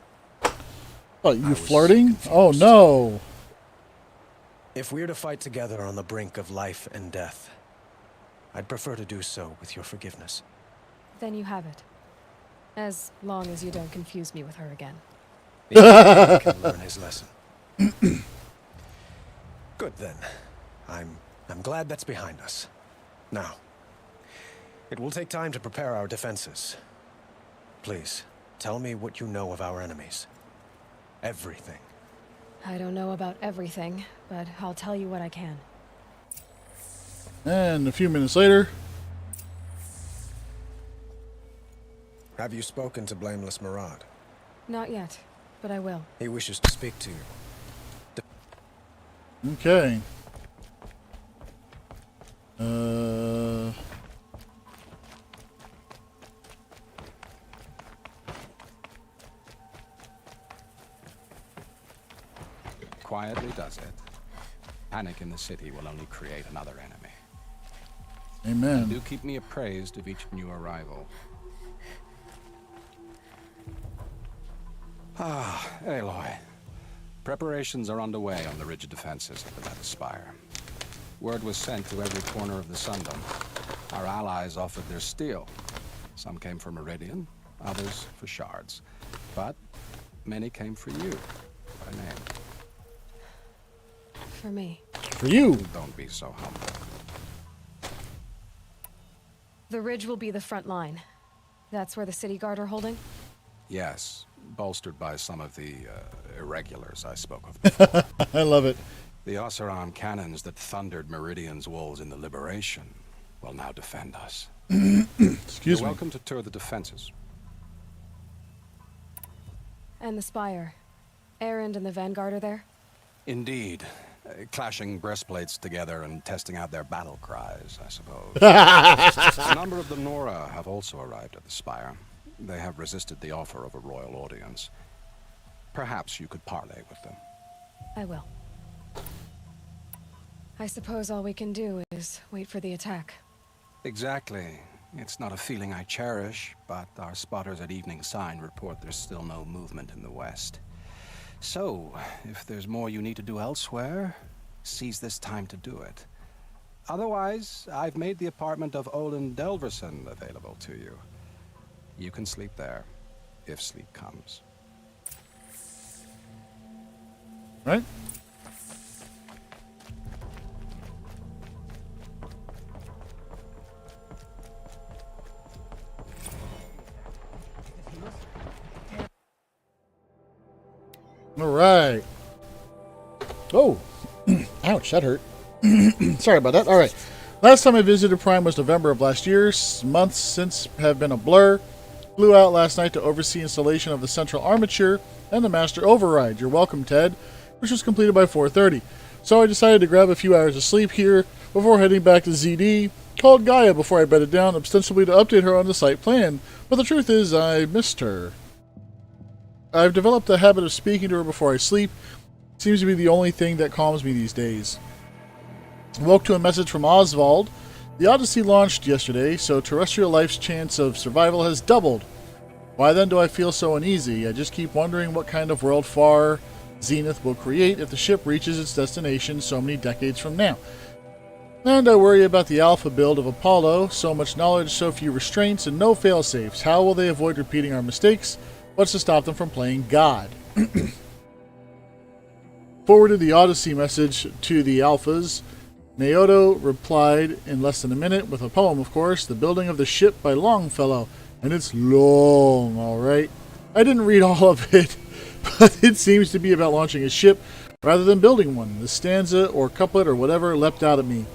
What, you flirting? Oh no! If we're to fight together on the brink of life and death, I'd prefer to do so with your forgiveness. Then you have it. As long as you don't confuse me with her again. He can learn his lesson. Good then. I'm glad that's behind us. Now, it will take time to prepare our defenses. Please, tell me what you know of our enemies. Everything. I don't know about everything, but I'll tell you what I can. And a few minutes later. Have you spoken to Blameless Murad? Not yet, but I will. He wishes to speak to you. Okay. Quietly does it. Panic in the city will only create another enemy. Amen. Do keep me appraised of each new arrival. Aloy. Preparations are underway on the rigid defenses of the Nether Spire. Word was sent to every corner of the Sundom. Our allies offered their steel. Some came for Meridian, others for shards. But many came for you, by name. For me. For you! Don't be so humble. The ridge will be the front line. That's where the City Guard are holding? Yes, bolstered by some of the irregulars I spoke of before. I love it. The Oseram cannons that thundered Meridian's walls in the Liberation will now defend us. Excuse You're me. welcome to tour the defenses. And the Spire. Erend and the Vanguard are there? Indeed. Clashing breastplates together and testing out their battle cries, I suppose. A number of the Nora have also arrived at the Spire. They have resisted the offer of a royal audience. Perhaps you could parley with them. I will. I suppose all we can do is wait for the attack. Exactly. It's not a feeling I cherish, but our spotters at Evening Sign report there's still no movement in the west. So, if there's more you need to do elsewhere, seize this time to do it. Otherwise, I've made the apartment of Olin Delverson available to you. You can sleep there, if sleep comes. Right? All right. Oh, ouch, that hurt. Sorry about that. All right. Last time I visited Prime was November of last year. Months since have been a blur. Flew out last night to oversee installation of the central armature and the master override. You're welcome, Ted, which was completed by 4:30. So I decided to grab a few hours of sleep here before heading back to ZD. Called Gaia before I bedded down, ostensibly to update her on the site plan. But the truth is, I missed her. I've developed a habit of speaking to her before I sleep. Seems to be the only thing that calms me these days. I woke to a message from Oswald. The Odyssey launched yesterday, so terrestrial life's chance of survival has doubled. Why then do I feel so uneasy? I just keep wondering what kind of world far Zenith will create if the ship reaches its destination so many decades from now. And I worry about the alpha build of Apollo. So much knowledge, so few restraints, and no failsafes. How will they avoid repeating our mistakes? What's to stop them from playing God? Forwarded the Odyssey message to the Alphas. Naoto replied in less than a minute with a poem, of course, The Building of the Ship by Longfellow. And it's long, alright. I didn't read all of it, but it seems to be about launching a ship rather than building one. The stanza or couplet or whatever leapt out at me.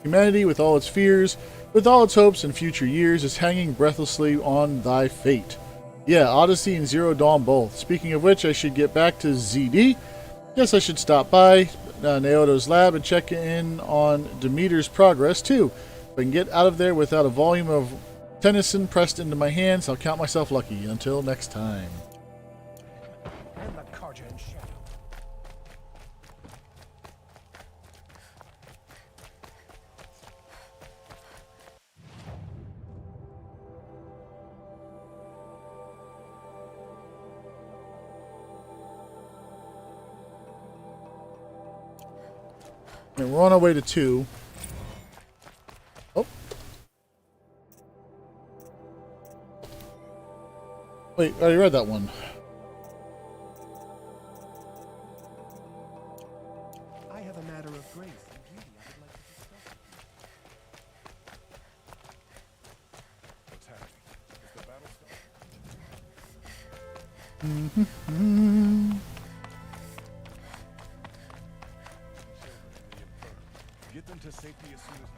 Humanity, with all its fears, with all its hopes and future years, is hanging breathlessly on thy fate. Yeah, Odyssey and Zero Dawn both. Speaking of which, I should get back to ZD. Guess I should stop by Naoto's lab and check in on Demeter's progress, too. If I can get out of there without a volume of Tennyson pressed into my hands, I'll count myself lucky. Until next time. And the Carja and Shadow. And we're on our way to 2. Oh. Wait, I already read that one. I have a matter of grace and beauty I would like to discuss with you. What's happening? Is the battle starting? Get them to safety as soon as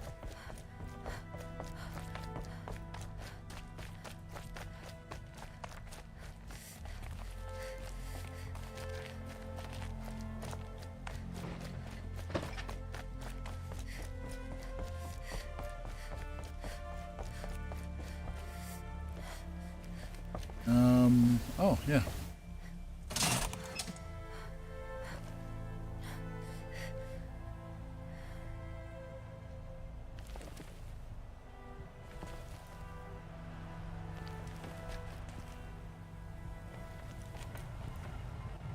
Oh, yeah.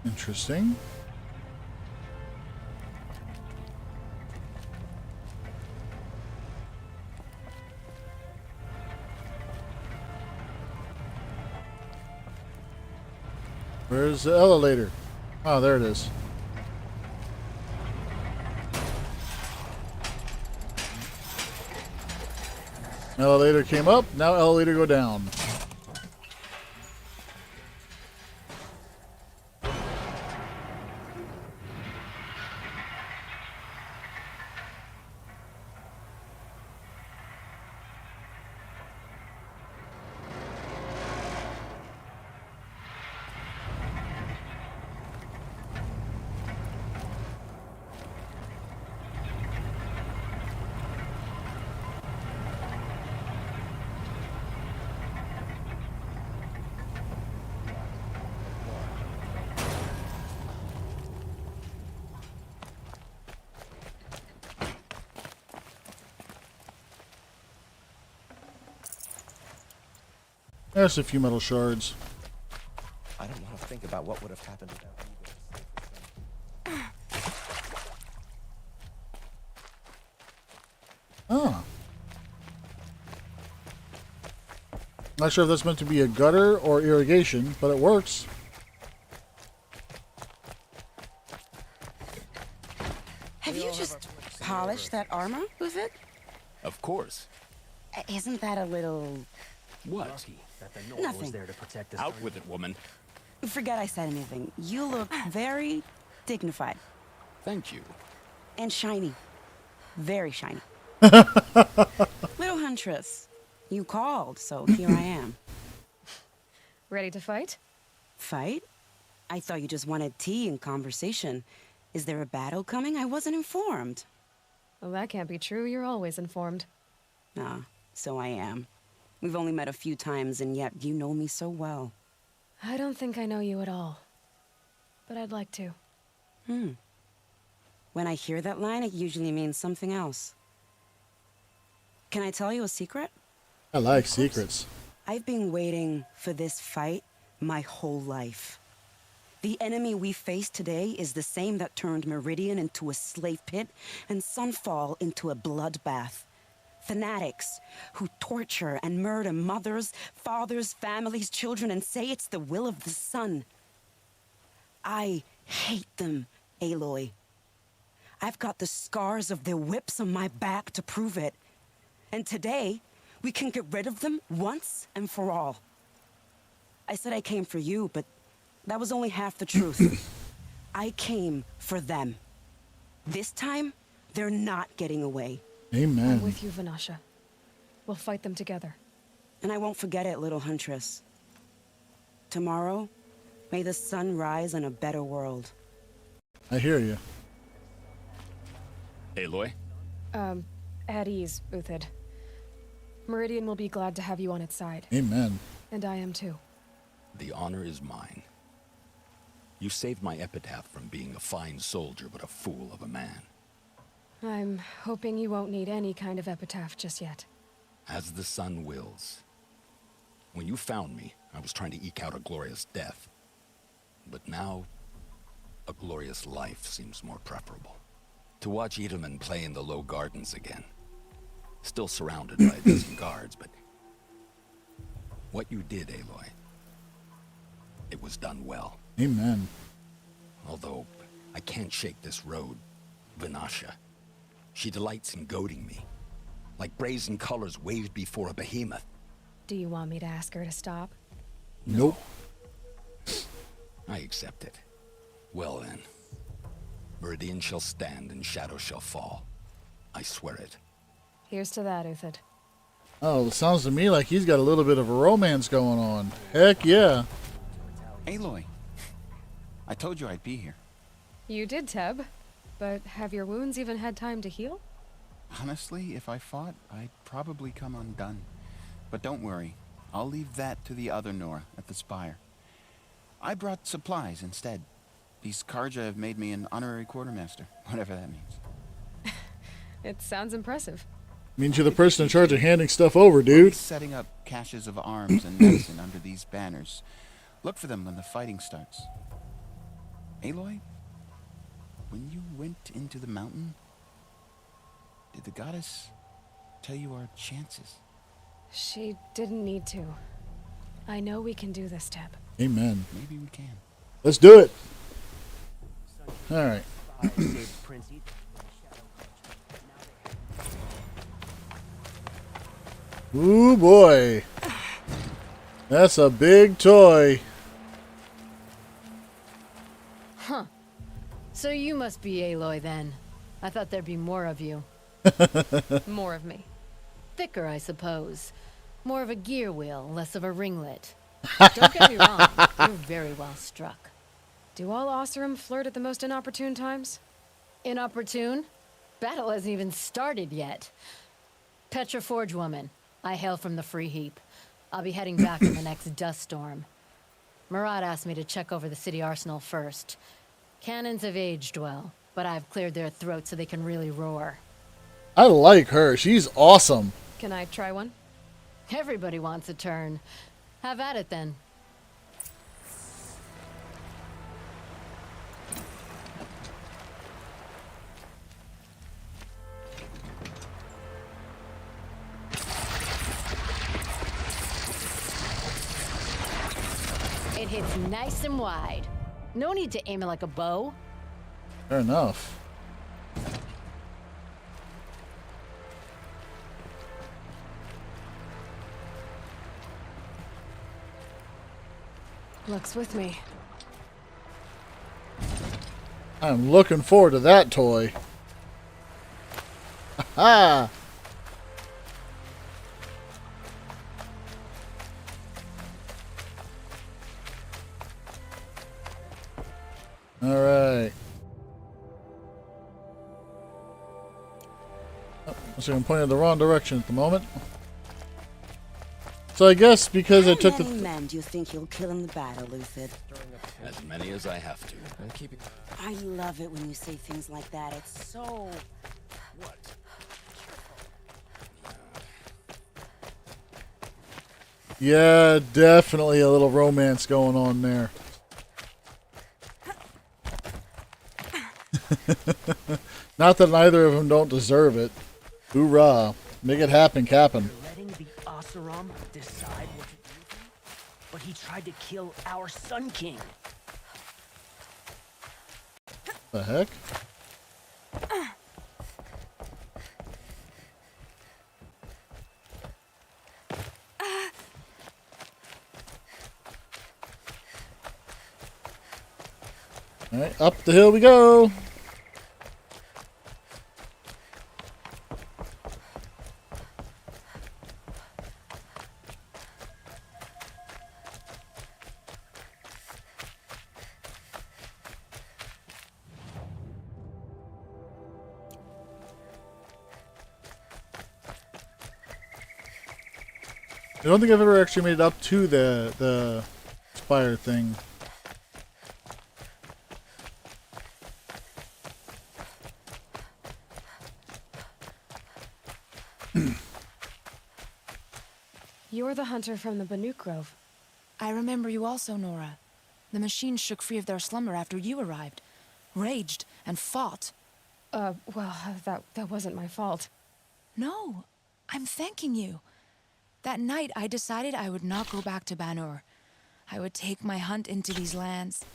Interesting. Where's the elevator? Oh, there it is. Elevator came up, now elevator go down. There's a few metal shards. I don't want to think about what would have happened without you. Ah. Not sure if that's meant to be a gutter or irrigation, but it works. Have you just polished that armor with it? Of course. Isn't that a little... What? Nothing. Out with it, woman. Forget I said anything. You look very dignified. Thank you. And shiny. Very shiny. Little Huntress, you called, so here I am. Ready to fight? Fight? I thought you just wanted tea and conversation. Is there a battle coming? I wasn't informed. Well, that can't be true. You're always informed. Ah, so I am. We've only met a few times, and yet you know me so well. I don't think I know you at all. But I'd like to. When I hear that line, it usually means something else. Can I tell you a secret? I like secrets. I've been waiting for this fight my whole life. The enemy we face today is the same that turned Meridian into a slave pit and Sunfall into a bloodbath. Fanatics who torture and murder mothers, fathers, families, children, and say it's the will of the sun. I hate them, Aloy. I've got the scars of their whips on my back to prove it. And today, we can get rid of them once and for all. I said I came for you, but that was only half the truth. I came for them. This time, they're not getting away. Amen. I'm with you, Vanasha. We'll fight them together. And I won't forget it, little huntress. Tomorrow, may the sun rise in a better world. I hear you. Aloy? At ease, Uthid. Meridian will be glad to have you on its side. Amen. And I am too. The honor is mine. You saved my epitaph from being a fine soldier, but a fool of a man. I'm hoping you won't need any kind of epitaph just yet. As the sun wills. When you found me, I was trying to eke out a glorious death. But now, a glorious life seems more preferable. To watch Edelman play in the low gardens again. Still surrounded by a dozen guards, but... what you did, Aloy, it was done well. Amen. Although, I can't shake this road, Vanasha. She delights in goading me. Like brazen colors waved before a behemoth. Do you want me to ask her to stop? Nope. I accept it. Well then. Meridian shall stand and shadow shall fall. I swear it. Here's to that, Uthid. Oh, it sounds to me like he's got a little bit of a romance going on. Heck yeah. Aloy. I told you I'd be here. You did, Teb. But have your wounds even had time to heal? Honestly, if I fought, I'd probably come undone. But don't worry. I'll leave that to the other Nora at the Spire. I brought supplies instead. These Karja have made me an honorary quartermaster, whatever that means. It sounds impressive. Means you're the person in charge of handing stuff over, dude. Setting up caches of arms and medicine under these banners. Look for them when the fighting starts. Aloy, when you went into the mountain, did the goddess tell you our chances? She didn't need to. I know we can do this, Teb. Amen. Maybe we can. Let's do it. All right. Ooh boy. That's a big toy. Huh. So you must be Aloy then. I thought there'd be more of you. More of me. Thicker, I suppose. More of a gear wheel, less of a ringlet. Don't get me wrong, you're very well struck. Do all Oseram flirt at the most inopportune times? Inopportune? Battle hasn't even started yet. Petra Forge woman. I hail from the Free Heap. I'll be heading back in the next dust storm. Marat asked me to check over the city arsenal first. Cannons have aged well, but I've cleared their throats so they can really roar. I like her. She's awesome. Can I try one? Everybody wants a turn. Have at it then. It hits nice and wide. No need to aim it like a bow. Fair enough. Luck's with me. I'm looking forward to that toy. Ha! All right. Oh, so I'm pointing in the wrong direction at the moment. So I guess because I took How many the... men do you think you'll kill in the battle, Uthid? As many as I have to. I love it when you say things like that. It's so... What? Yeah, definitely a little romance going on there. Not that neither of them don't deserve it. Hoorah. Make it happen, Captain. Letting the Oseram decide what to do with him? But he tried to kill our Sun King. The heck? Alright, up the hill we go. I don't think I've ever actually made it up to the spire thing. You're the hunter from the Banuk Grove. I remember you also, Nora. The machines shook free of their slumber after you arrived. Raged and fought. Well, that wasn't my fault. No, I'm thanking you. That night, I decided I would not go back to Banur. I would take my hunt into these lands.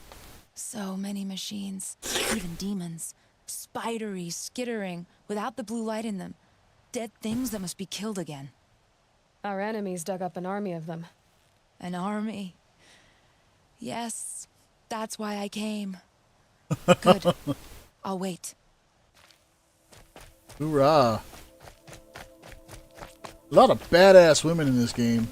So many machines, even demons. Spidery, skittering, without the blue light in them. Dead things that must be killed again. Our enemies dug up an army of them. An army? Yes, that's why I came. Good. I'll wait. Hoorah. A lot of badass women in this game.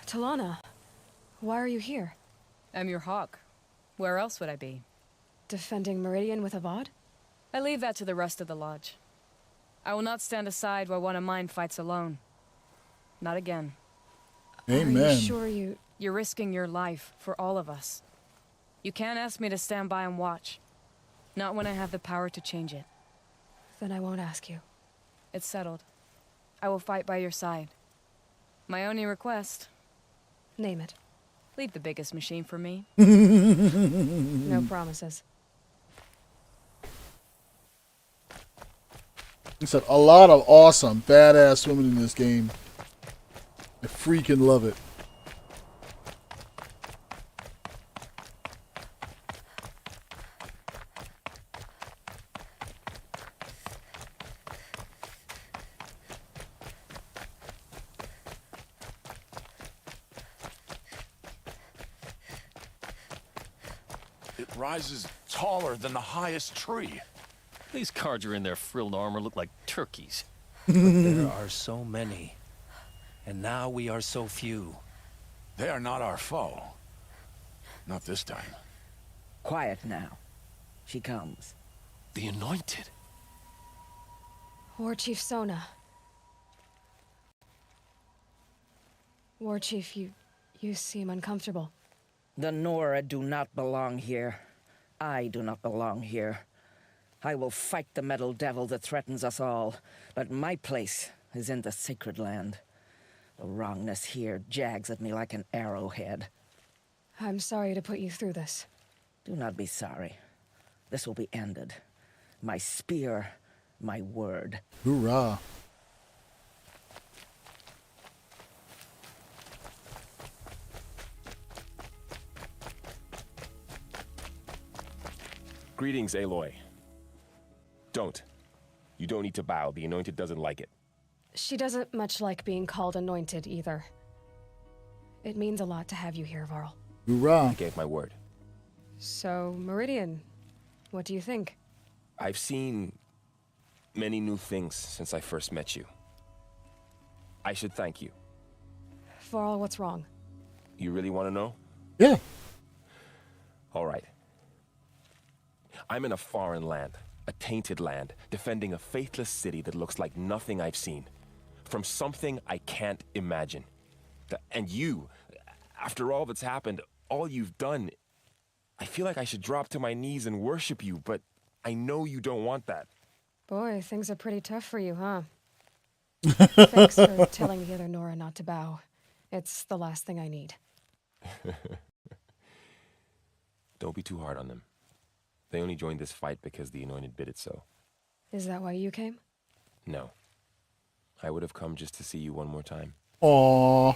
Talana, why are you here? I'm your hawk. Where else would I be? Defending Meridian with Avad? I leave that to the rest of the Lodge. I will not stand aside while one of mine fights alone. Not again. Amen. Are you sure you... You're risking your life for all of us. You can't ask me to stand by and watch. Not when I have the power to change it. Then I won't ask you. It's settled. I will fight by your side. My only request... Name it. Leave the biggest machine for me. No promises. He said a lot of awesome, badass women in this game. I freaking love it. It rises taller than the highest tree. These Carja in their frilled armor look like turkeys. But there are so many. And now we are so few. They are not our foe. Not this time. Quiet now. She comes. The Anointed. War Chief Sona. War Chief, you seem uncomfortable. The Nora do not belong here. I do not belong here. I will fight the metal devil that threatens us all, but my place is in the sacred land. The wrongness here jags at me like an arrowhead. I'm sorry to put you through this. Do not be sorry. This will be ended. My spear, my word. Hoorah. Greetings, Aloy. Don't. You don't need to bow. The Anointed doesn't like it. She doesn't much like being called Anointed either. It means a lot to have you here, Varl. Hoorah. I gave my word. So, Meridian, what do you think? I've seen many new things since I first met you. I should thank you. Varl, what's wrong? You really want to know? Yeah. All right. I'm in a foreign land, a tainted land, defending a faithless city that looks like nothing I've seen. From something I can't imagine. And you, after all that's happened, all you've done, I feel like I should drop to my knees and worship you, but I know you don't want that. Boy, things are pretty tough for you, huh? Thanks for telling the other Nora not to bow. It's the last thing I need. Don't be too hard on them. They only joined this fight because the Anointed bid it so. Is that why you came? No. I would have come just to see you one more time. Aww.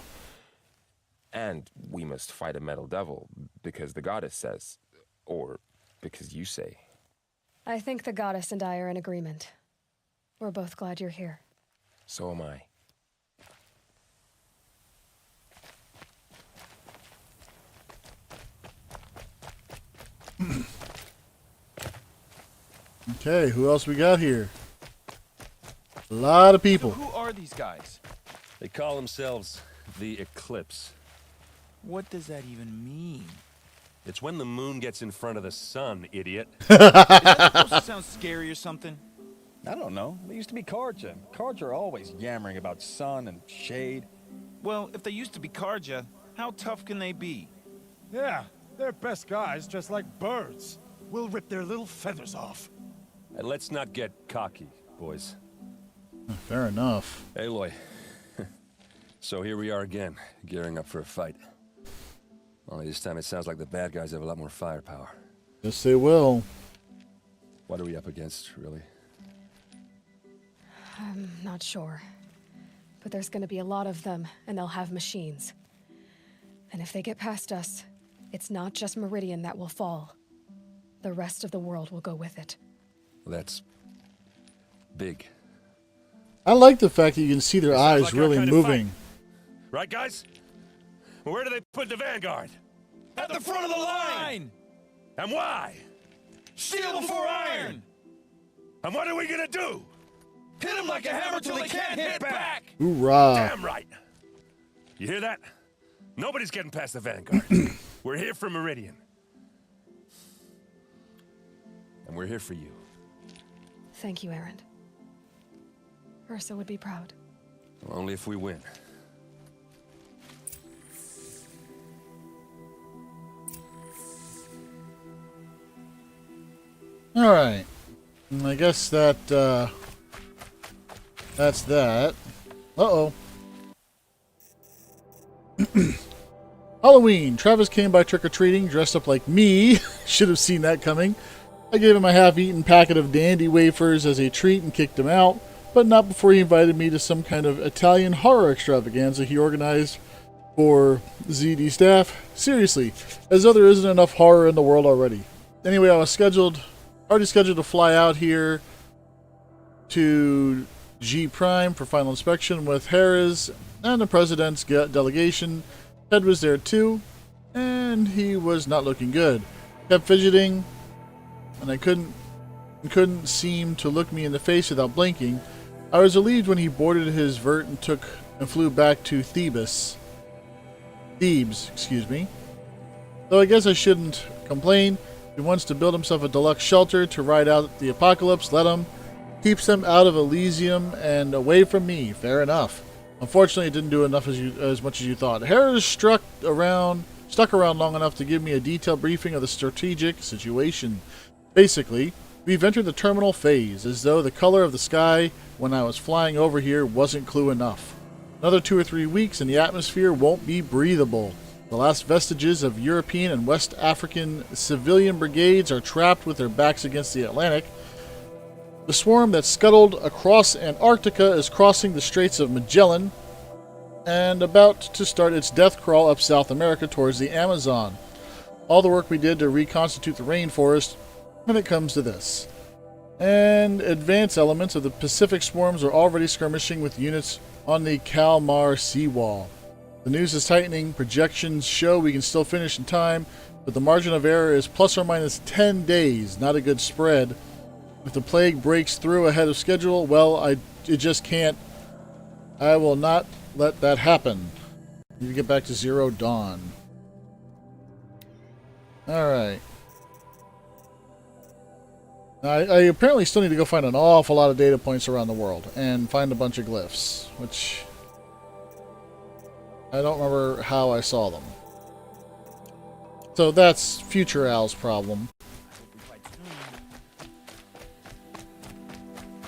And we must fight a metal devil, because the goddess says. Or because you say. I think the goddess and I are in agreement. We're both glad you're here. So am I. Okay, who else we got here? A lot of people. Who are these guys? They call themselves the Eclipse. What does that even mean? It's when the moon gets in front of the sun, idiot. Is that supposed to sound scary or something? I don't know. They used to be Karja. Karja are always yammering about sun and shade. Well, if they used to be Karja, how tough can they be? Yeah, they're best guys dressed like birds. We'll rip their little feathers off. And let's not get cocky, boys. Fair enough. Aloy. So here we are again, gearing up for a fight. Only this time it sounds like the bad guys have a lot more firepower. Yes, they will. What are we up against, really? I'm not sure. But there's gonna be a lot of them, and they'll have machines. And if they get past us, it's not just Meridian that will fall. The rest of the world will go with it. That's big. I like the fact that you can see their eyes like our really kind of moving. Right, guys? Well, where do they put the Vanguard? At the front of the line! And why? Steel before iron! And what are we gonna do? Hit him like a hammer till he can't hit back! Hoorah! Damn right! You hear that? Nobody's getting past the Vanguard. We're here for Meridian. And we're here for you. Thank you, Erend. Ursa would be proud. Well, only if we win. All right. I guess that that's that. Uh-oh. Halloween. Travis came by trick-or-treating dressed up like me. Should have seen that coming. I gave him a half-eaten packet of dandy wafers as a treat and kicked him out, but not before he invited me to some kind of Italian horror extravaganza he organized for ZD staff. Seriously, as though there isn't enough horror in the world already. Anyway, I was already scheduled to fly out here to G Prime for final inspection with Harris and the president's delegation. Ted was there too, and he was not looking good. Kept fidgeting, and I couldn't seem to look me in the face without blinking. I was relieved when he boarded his vert and flew back to Thebes, excuse me. Though I guess I shouldn't complain. He wants to build himself a deluxe shelter to ride out the apocalypse. Let him. Keeps them out of Elysium and away from me. Fair enough. Unfortunately, it didn't do enough as much as you thought. Harris stuck around long enough to give me a detailed briefing of the strategic situation. Basically, we've entered the terminal phase, as though the color of the sky when I was flying over here wasn't clue enough. Another 2 or 3 weeks and the atmosphere won't be breathable. The last vestiges of European and West African civilian brigades are trapped with their backs against the Atlantic. The swarm that scuttled across Antarctica is crossing the Straits of Magellan and about to start its death crawl up South America towards the Amazon. All the work we did to reconstitute the rainforest when it comes to this. And advanced elements of the Pacific swarms are already skirmishing with units on the Kalmar seawall. The news is tightening. Projections show we can still finish in time, but the margin of error is plus or minus 10 days. Not a good spread. If the plague breaks through ahead of schedule, well, it just can't. I will not let that happen. Need to get back to Zero Dawn. Alright. I apparently still need to go find an awful lot of data points around the world and find a bunch of glyphs, which I don't remember how I saw them. So that's future Al's problem.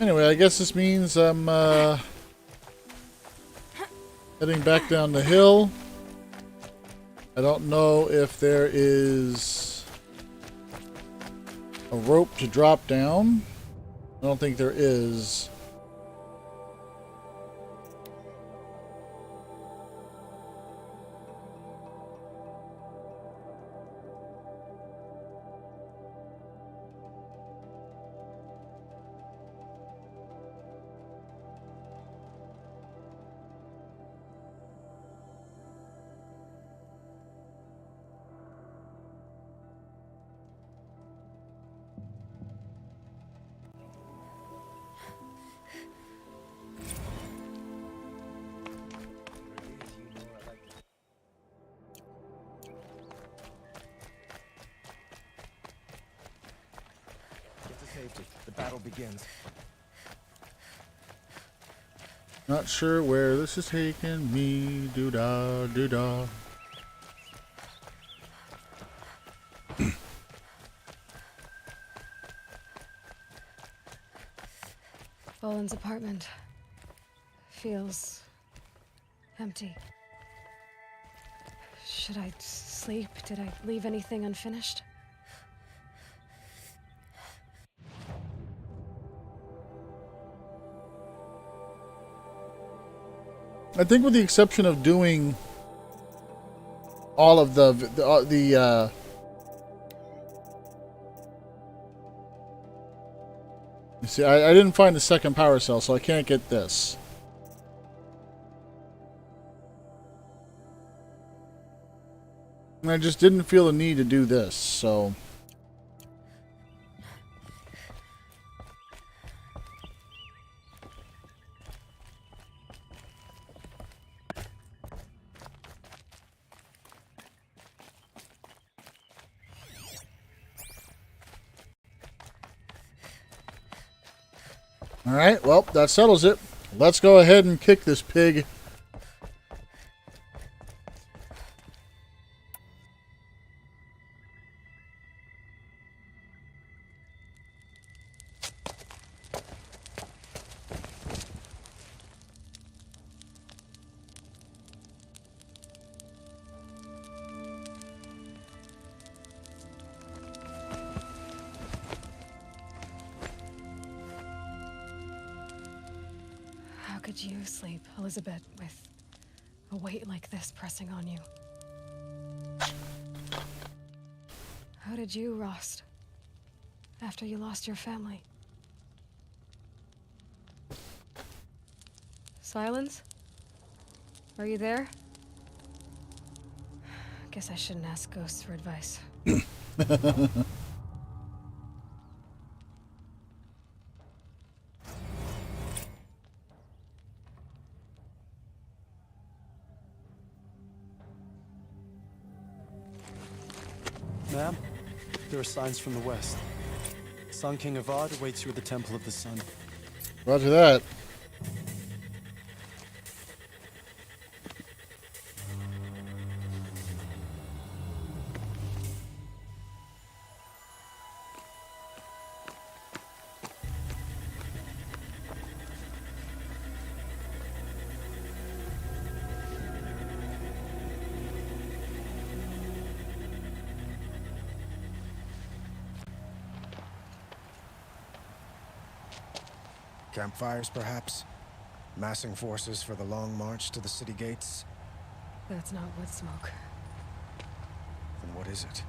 Anyway, I guess this means I'm heading back down the hill. I don't know if there is a rope to drop down. I don't think there is. safety. The battle begins. Not sure where this is taking me. Doo-dah, doo-dah. Boland's apartment feels empty. Should I sleep? Did I leave anything unfinished? I think with the exception of doing all of the you see, I didn't find the second power cell, so I can't get this. And I just didn't feel the need to do this, so... Alright, well, that settles it. Let's go ahead and kick this pig. How could you sleep, Elizabeth, with a weight like this pressing on you? How did you, Rost, after you lost your family? Silence? Are you there? Guess I shouldn't ask ghosts for advice. Ma'am, there are signs from the west. Sun King Avad awaits you at the Temple of the Sun. Roger that. Campfires, perhaps? Massing forces for the long march to the city gates? That's not wood smoke. Then what is it?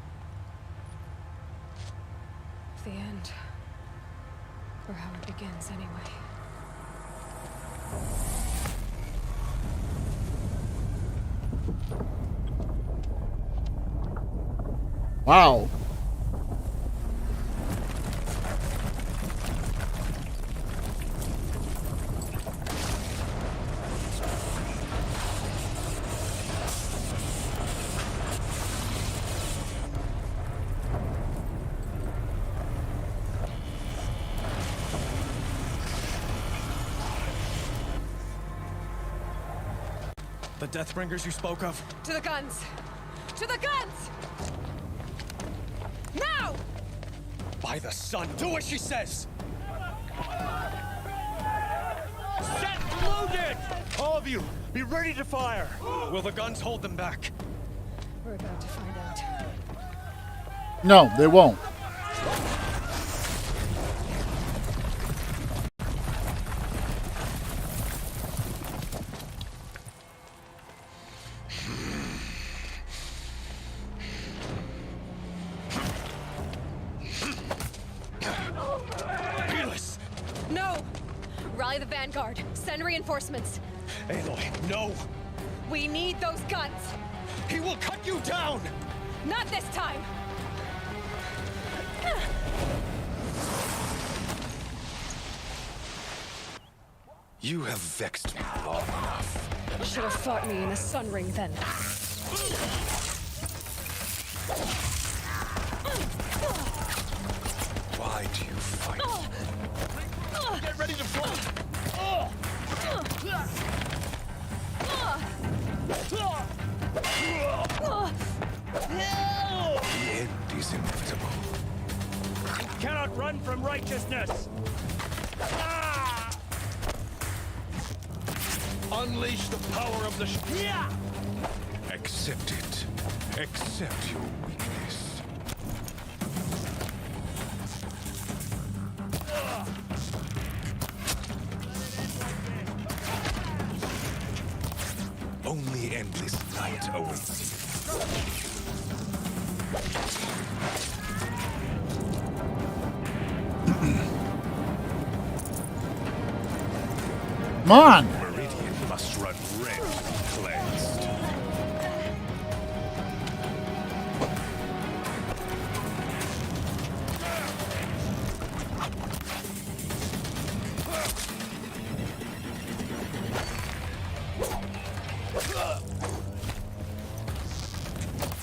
The end. Or how it begins, anyway. Wow. The Deathbringers you spoke of? To the guns! To the guns! Now! By the sun, do as she says! Set loaded! All of you, be ready to fire! Will the guns hold them back? We're about to find out. No, they won't. No! Rally the Vanguard. Send reinforcements. Aloy, no! We need those guns! He will cut you down! Not this time! You have vexed me long enough. Should have fought me in the Sun Ring then. Why fight, you fight. Get ready to fight! The end is inevitable. You cannot run from righteousness! Unleash the power of the Accept it. Accept your weakness. Only endless night awaits Come on! Meridian must run red to be cleansed.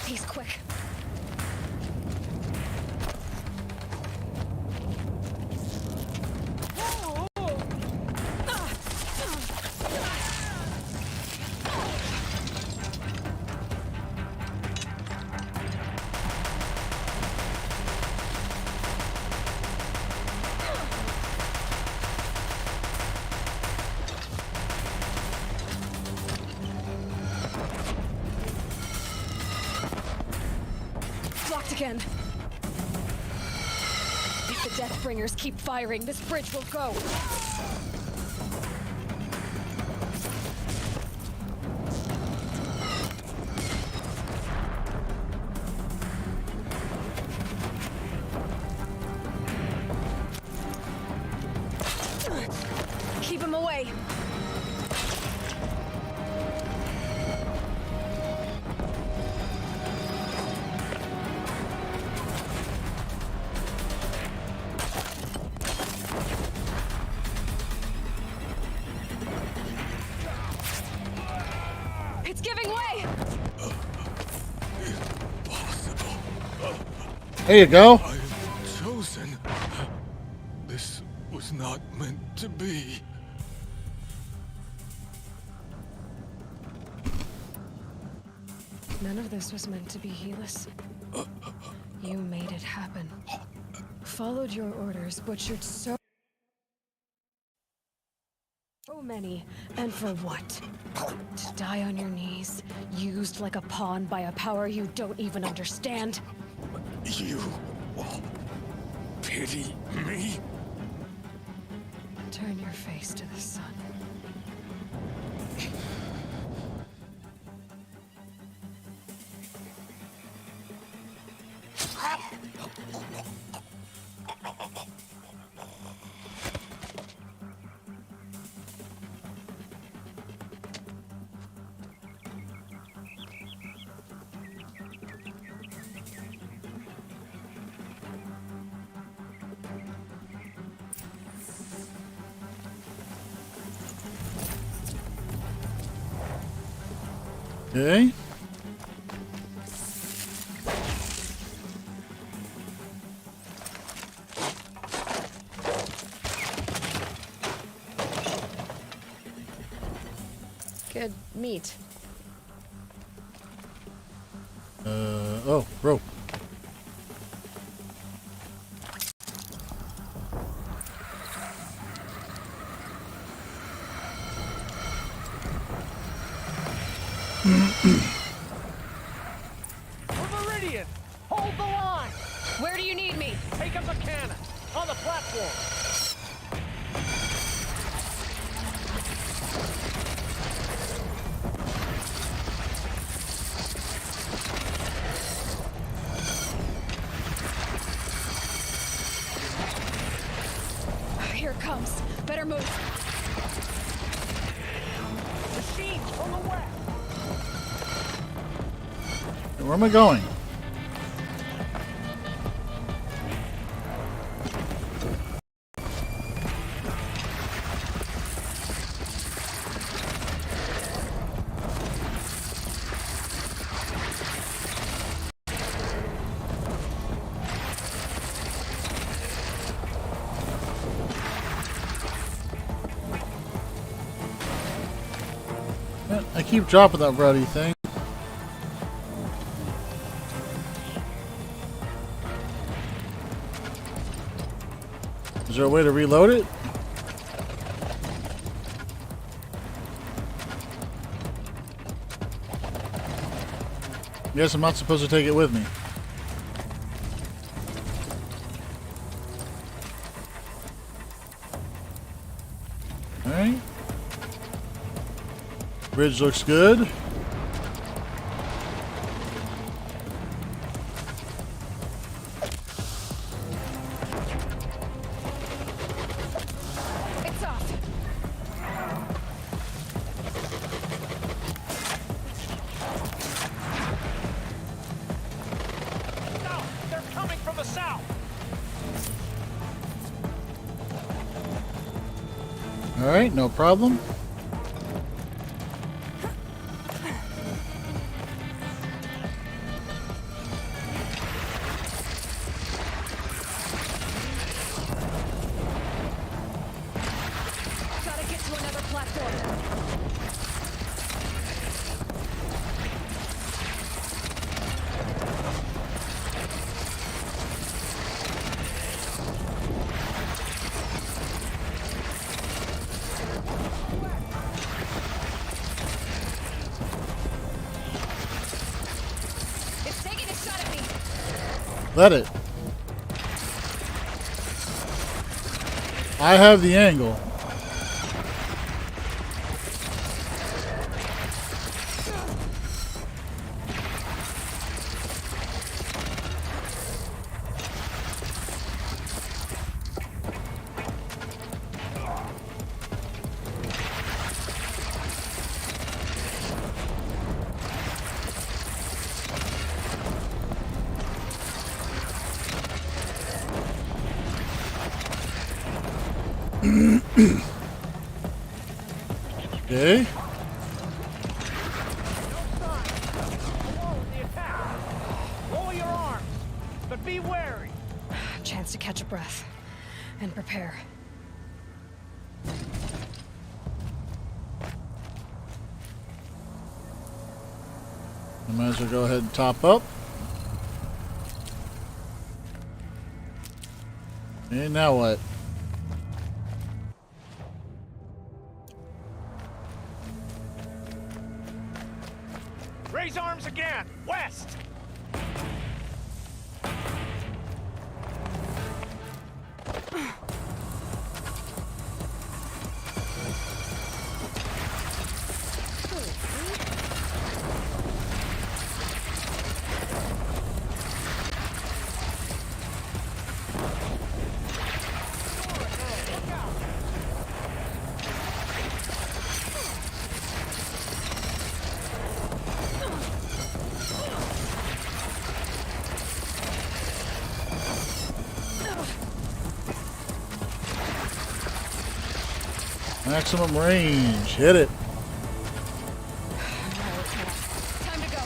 He's quick. Blocked again. If the Deathbringers keep firing, this bridge will go. Keep him away. It's giving way! There you go. I am chosen. This was not meant to be. None of this was meant to be, Helis. You made it happen. Followed your orders, butchered so many, and for what? To die on your knees, used like a pawn by a power you don't even understand? You pity me? Turn your face to the sun. Okay. Good meat. Oh, rope. Meridian! Hold the line! Where do you need me? Take up the cannon! On the platform! Here it comes. Better move. Machines from the west! Where am I going? I keep dropping that bloody thing. Is there a way to reload it? Guess I'm not supposed to take it with me. Alright. Bridge looks good. It's off. No, they're coming from the south. Alright, no problem. Gotta get to another platform. It's taking a shot at me. Let it. I have the angle. Okay. Lower your arms, but be wary. Chance to catch a breath and prepare. I might as well go ahead and top up. And now what? Raise arms again, west. Maximum range. Hit it. Time to go.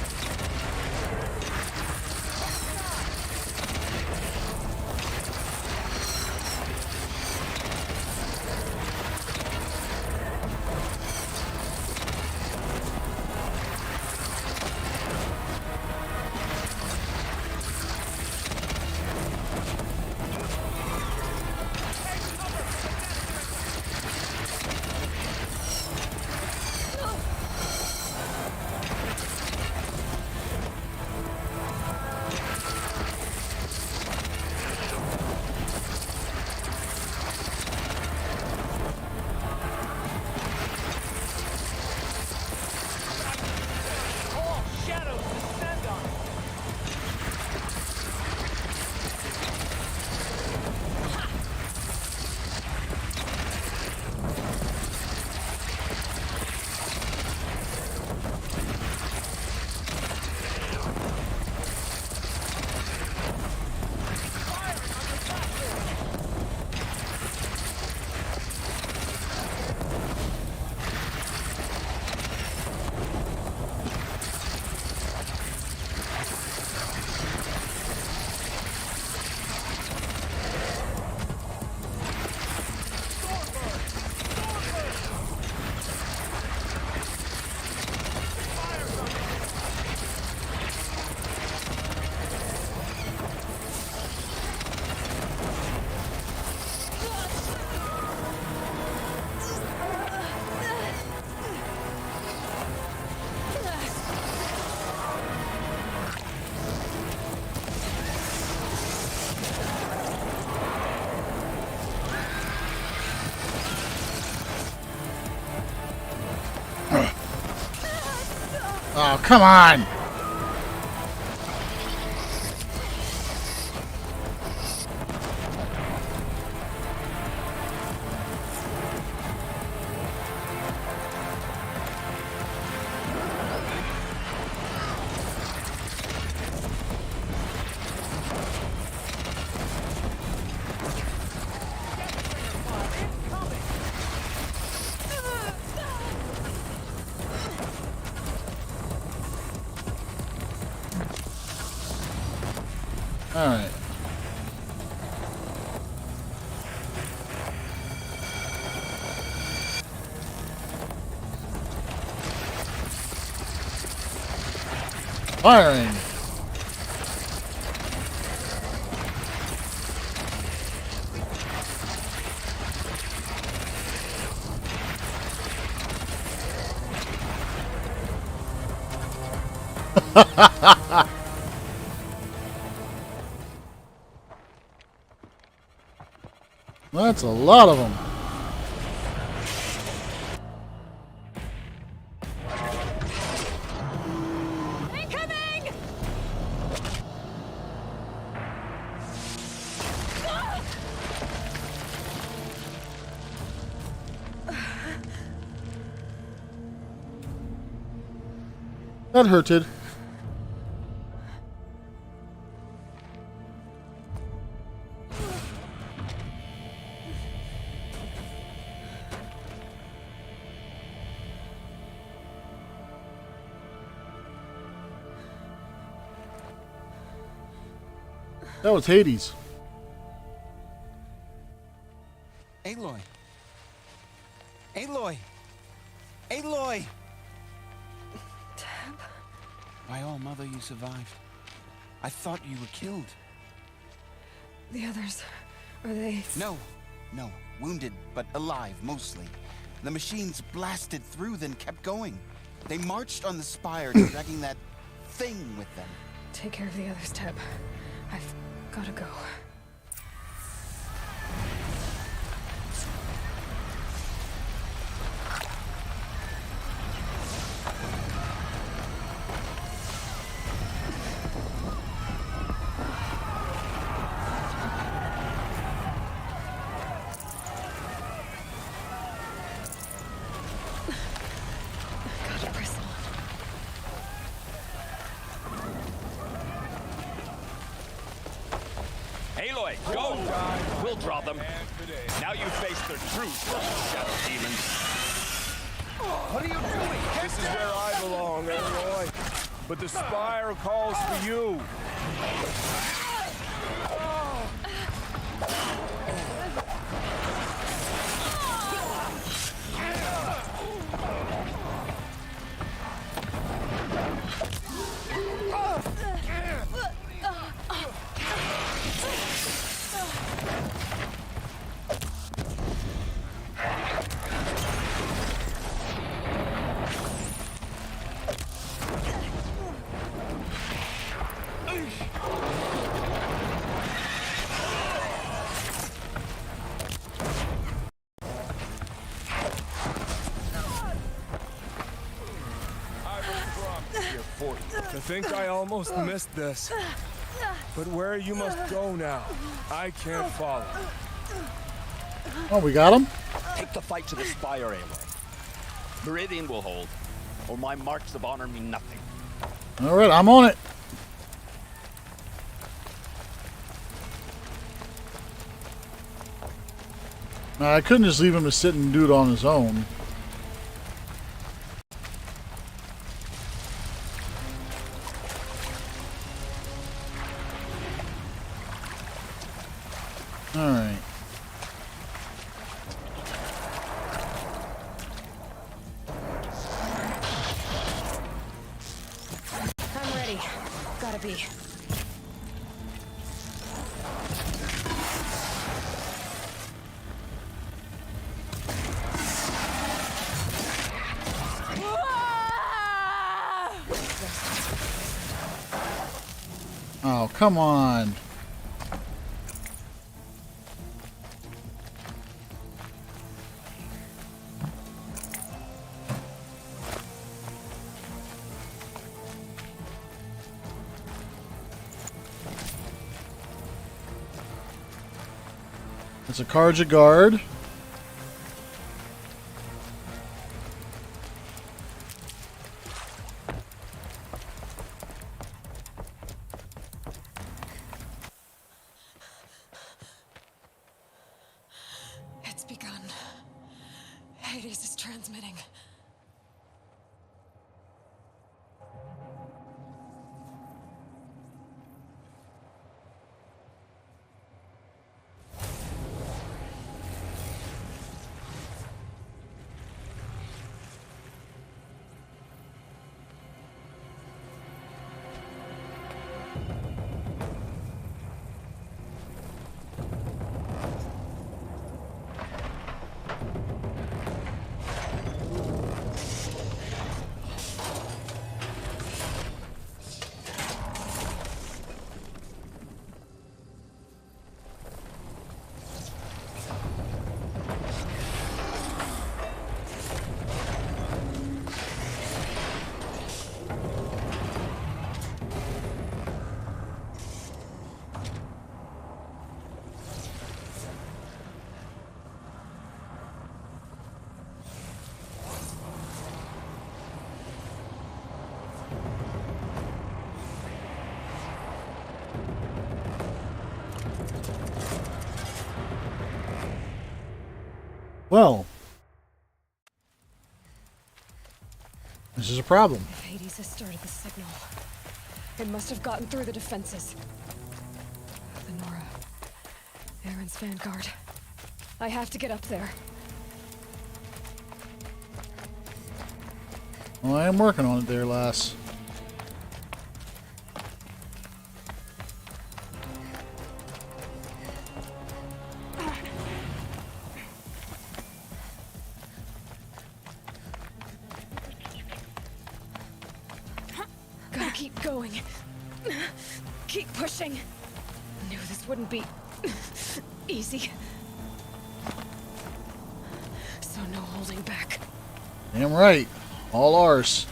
Oh, come on! Alright. Firing! That's a lot of them. Incoming! That hurted. That was Hades. Aloy. Aloy. Aloy. Tab. By all mother, you survived. I thought you were killed. The others, are they... No. Wounded, but alive, mostly. The machines blasted through, then kept going. They marched on the spire, dragging that thing with them. Take care of the others, Tab. I've gotta go. Gotta press on. Aloy, go! We'll draw them. Now you face their truth, shadow demons. What are you doing? This is where I belong, Aloy. But the Spire calls for you. I think I almost missed this. But where you must go now, I can't follow. Oh, we got him? Take the fight to the Spire, Aloy. Meridian will hold, or my marks of honor mean nothing. Alright, I'm on it. Now, I couldn't just leave him to sit and do it on his own. Alright. I'm ready. Gotta be. Oh, come on. It's a Karja guard. It's begun. Hades is transmitting. Well, this is a problem. If Hades has started the signal, it must have gotten through the defenses. The Nora. Aaron's vanguard. I have to get up there. Well, I am working on it there, lass. Gotta keep going. Keep pushing. Knew this wouldn't be easy. So no holding back. Damn right. All ours.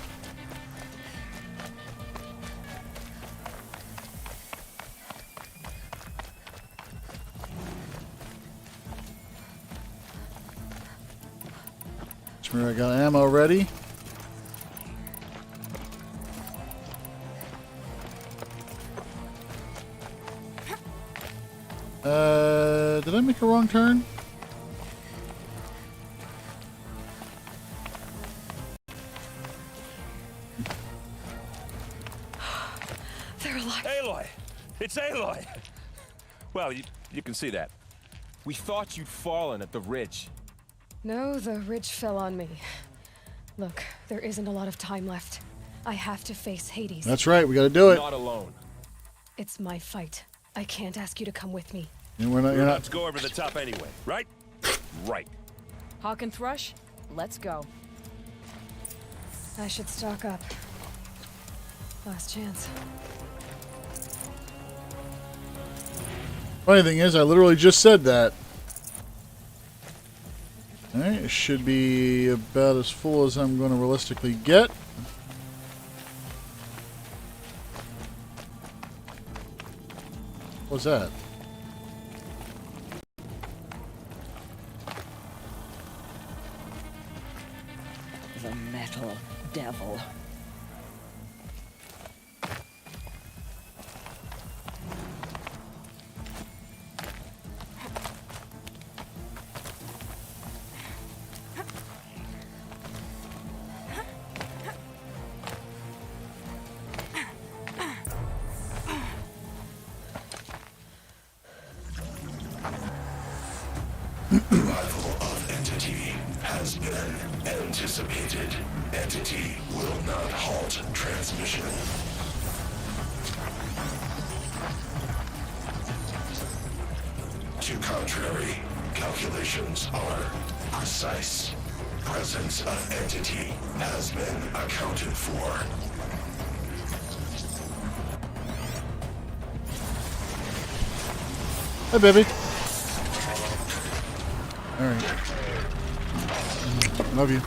I got ammo ready. Did I make a wrong turn? They're alive. Aloy! It's Aloy! Well, you can see that. We thought you'd fallen at the ridge. No, the ridge fell on me. Look, there isn't a lot of time left. I have to face Hades. That's right, we gotta do it. Not alone. It's my fight. I can't ask you to come with me. And you're not. Let's go over the top anyway, right? Right. Hawk and Thrush, let's go. I should stock up. Last chance. Funny thing is, I literally just said that. Alright, it should be about as full as I'm going to realistically get. What's that? The metal devil. Arrival of Entity has been anticipated. Entity will not halt transmission. To contrary, calculations are precise. Presence of Entity has been accounted for. Hi, baby. Alright. Love you.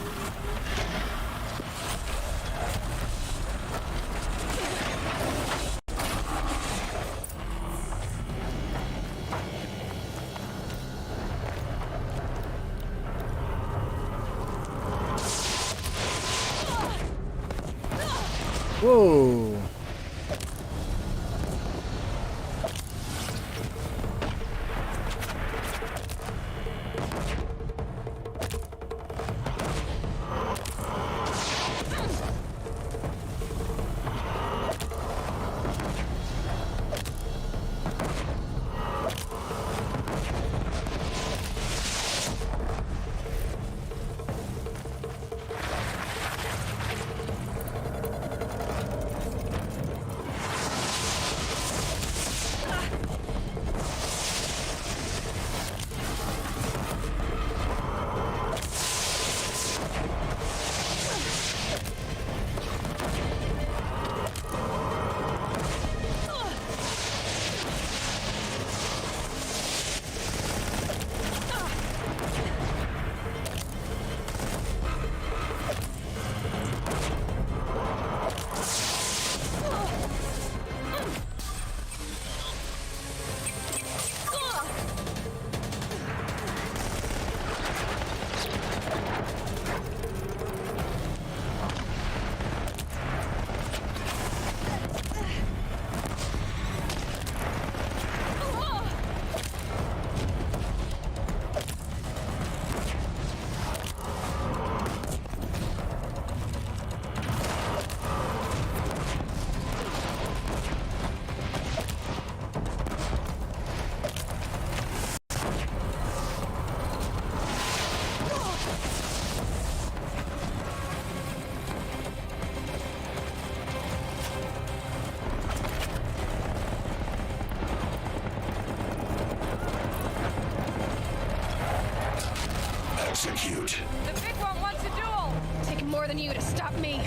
Whoa. Execute. The big one wants a duel! Taking more than you to stop me.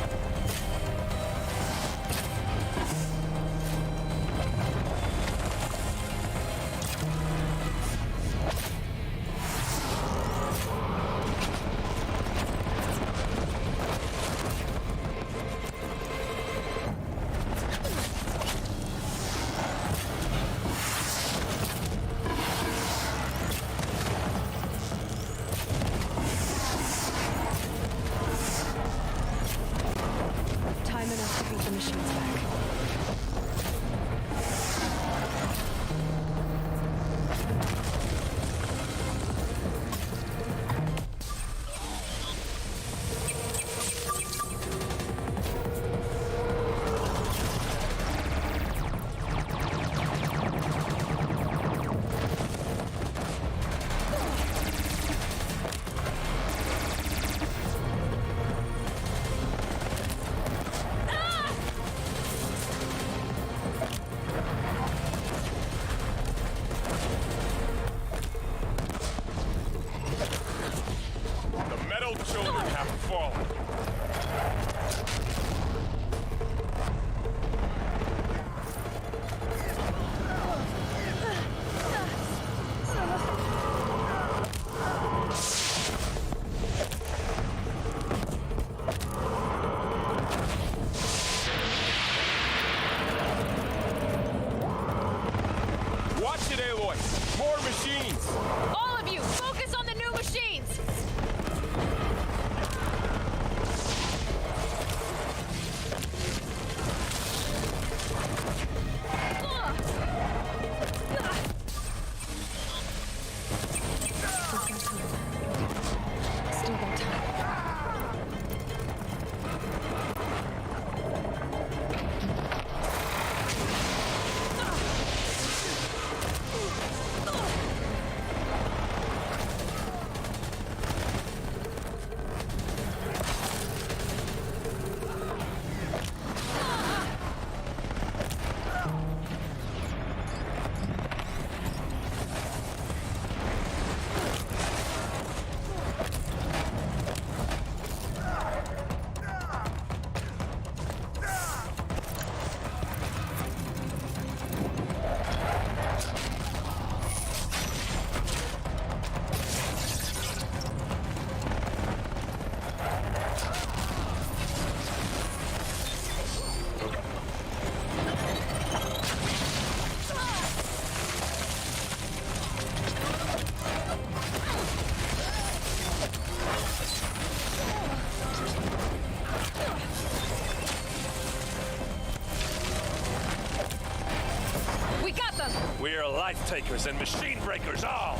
Life takers and machine breakers all!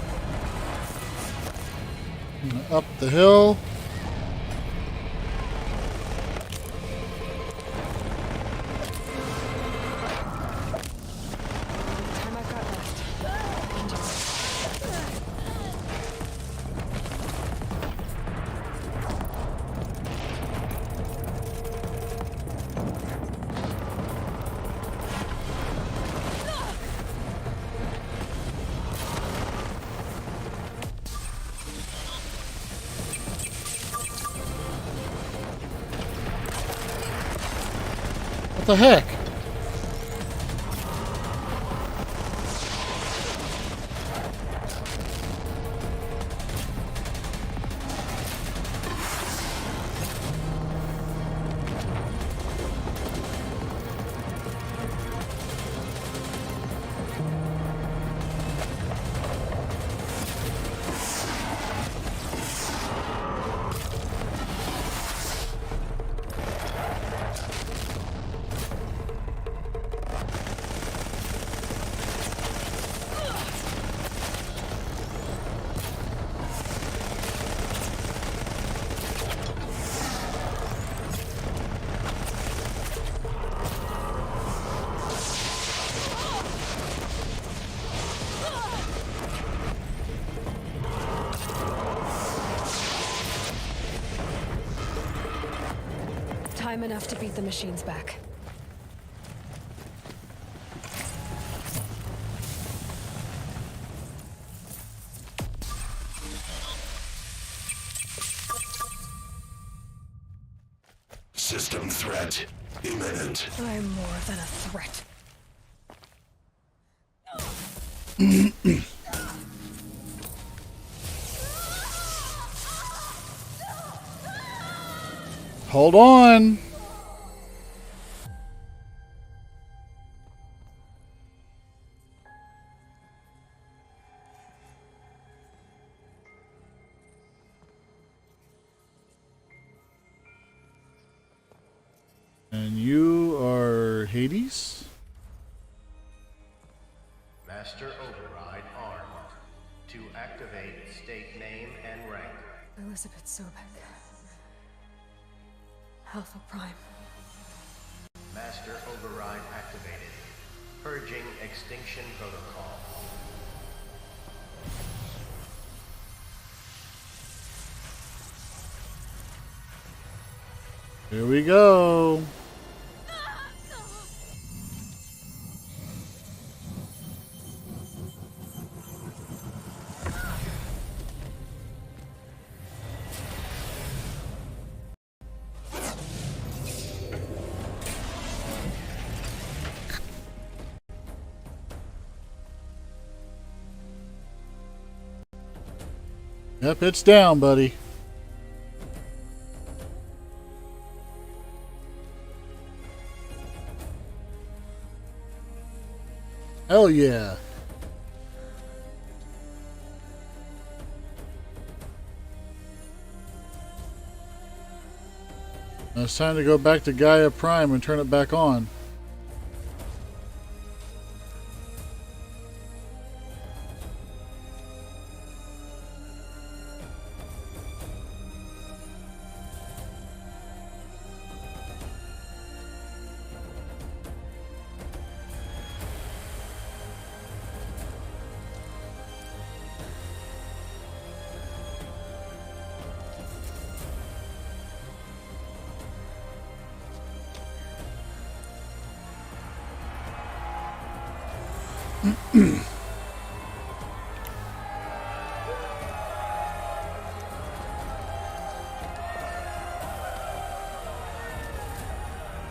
Up the hill. Time I've got left. What the heck? Time enough to beat the machines back. System threat imminent. I'm more than a threat. Hold on. And you are Hades? Master Override armed. To activate state name and rank. Elizabeth Sobek. Alpha Prime. Master Override activated. Purging Extinction Protocol. Here we go. Yep, it's down, buddy. Hell yeah. Now it's time to go back to Gaia Prime and turn it back on.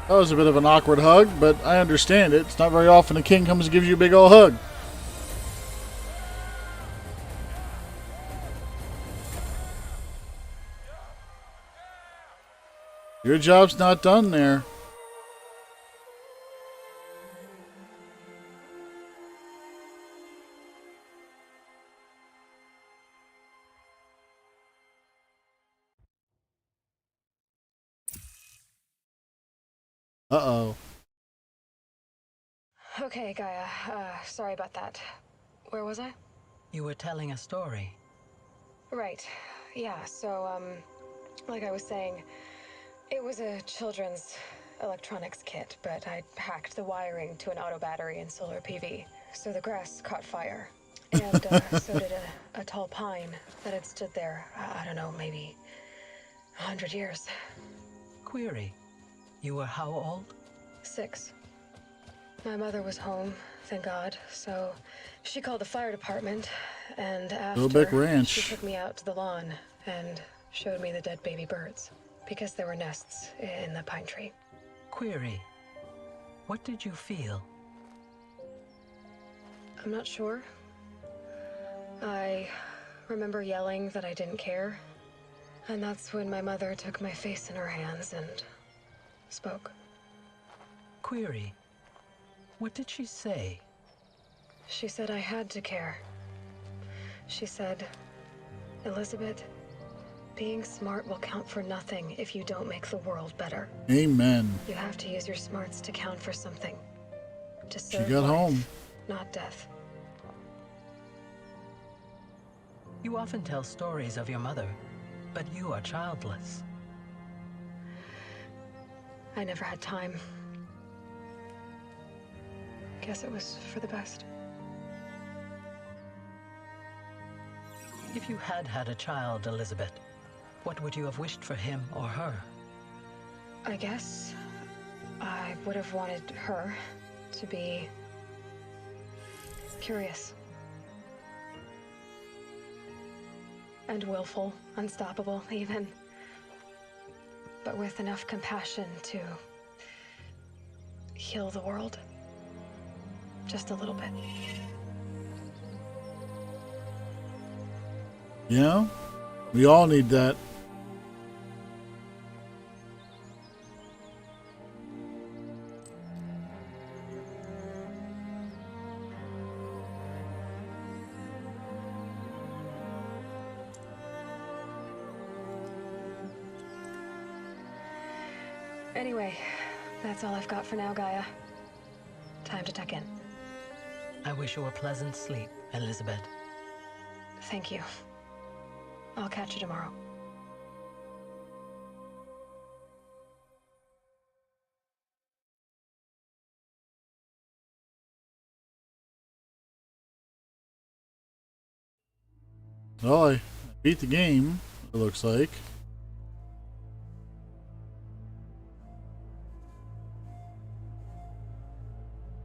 That was a bit of an awkward hug, but I understand it. It's not very often a king comes and gives you a big old hug. Your job's not done there. Uh-oh. Okay, Gaia. Sorry about that. Where was I? You were telling a story. Right. Yeah, so, like I was saying, it was a children's electronics kit, but I hacked the wiring to an auto battery and solar PV. So the grass caught fire. And so did a tall pine that had stood there, I don't know, maybe 100 years. Query. You were how old? 6. My mother was home, thank God, so she called the fire department, and Billbeck after, Ranch. she took me out to the lawn and showed me the dead baby birds, because there were nests in the pine tree. Query. What did you feel? I'm not sure. I remember yelling that I didn't care, and that's when my mother took my face in her hands and spoke. Query. What did she say? She said I had to care. She said, Elizabeth, being smart will count for nothing if you don't make the world better. Amen. You have to use your smarts to count for something. To She serve got life, home. not death. You often tell stories of your mother, but you are childless. I never had time. Guess it was for the best. If you had had a child, Elizabeth, what would you have wished for him or her? I guess I would have wanted her to be curious. And willful, unstoppable, even. But with enough compassion to heal the world. Just a little bit. Yeah, we all need that. Anyway, that's all I've got for now, Gaia. Time to tuck in. I wish you a pleasant sleep, Elizabeth. Thank you. I'll catch you tomorrow. Well, I beat the game, it looks like.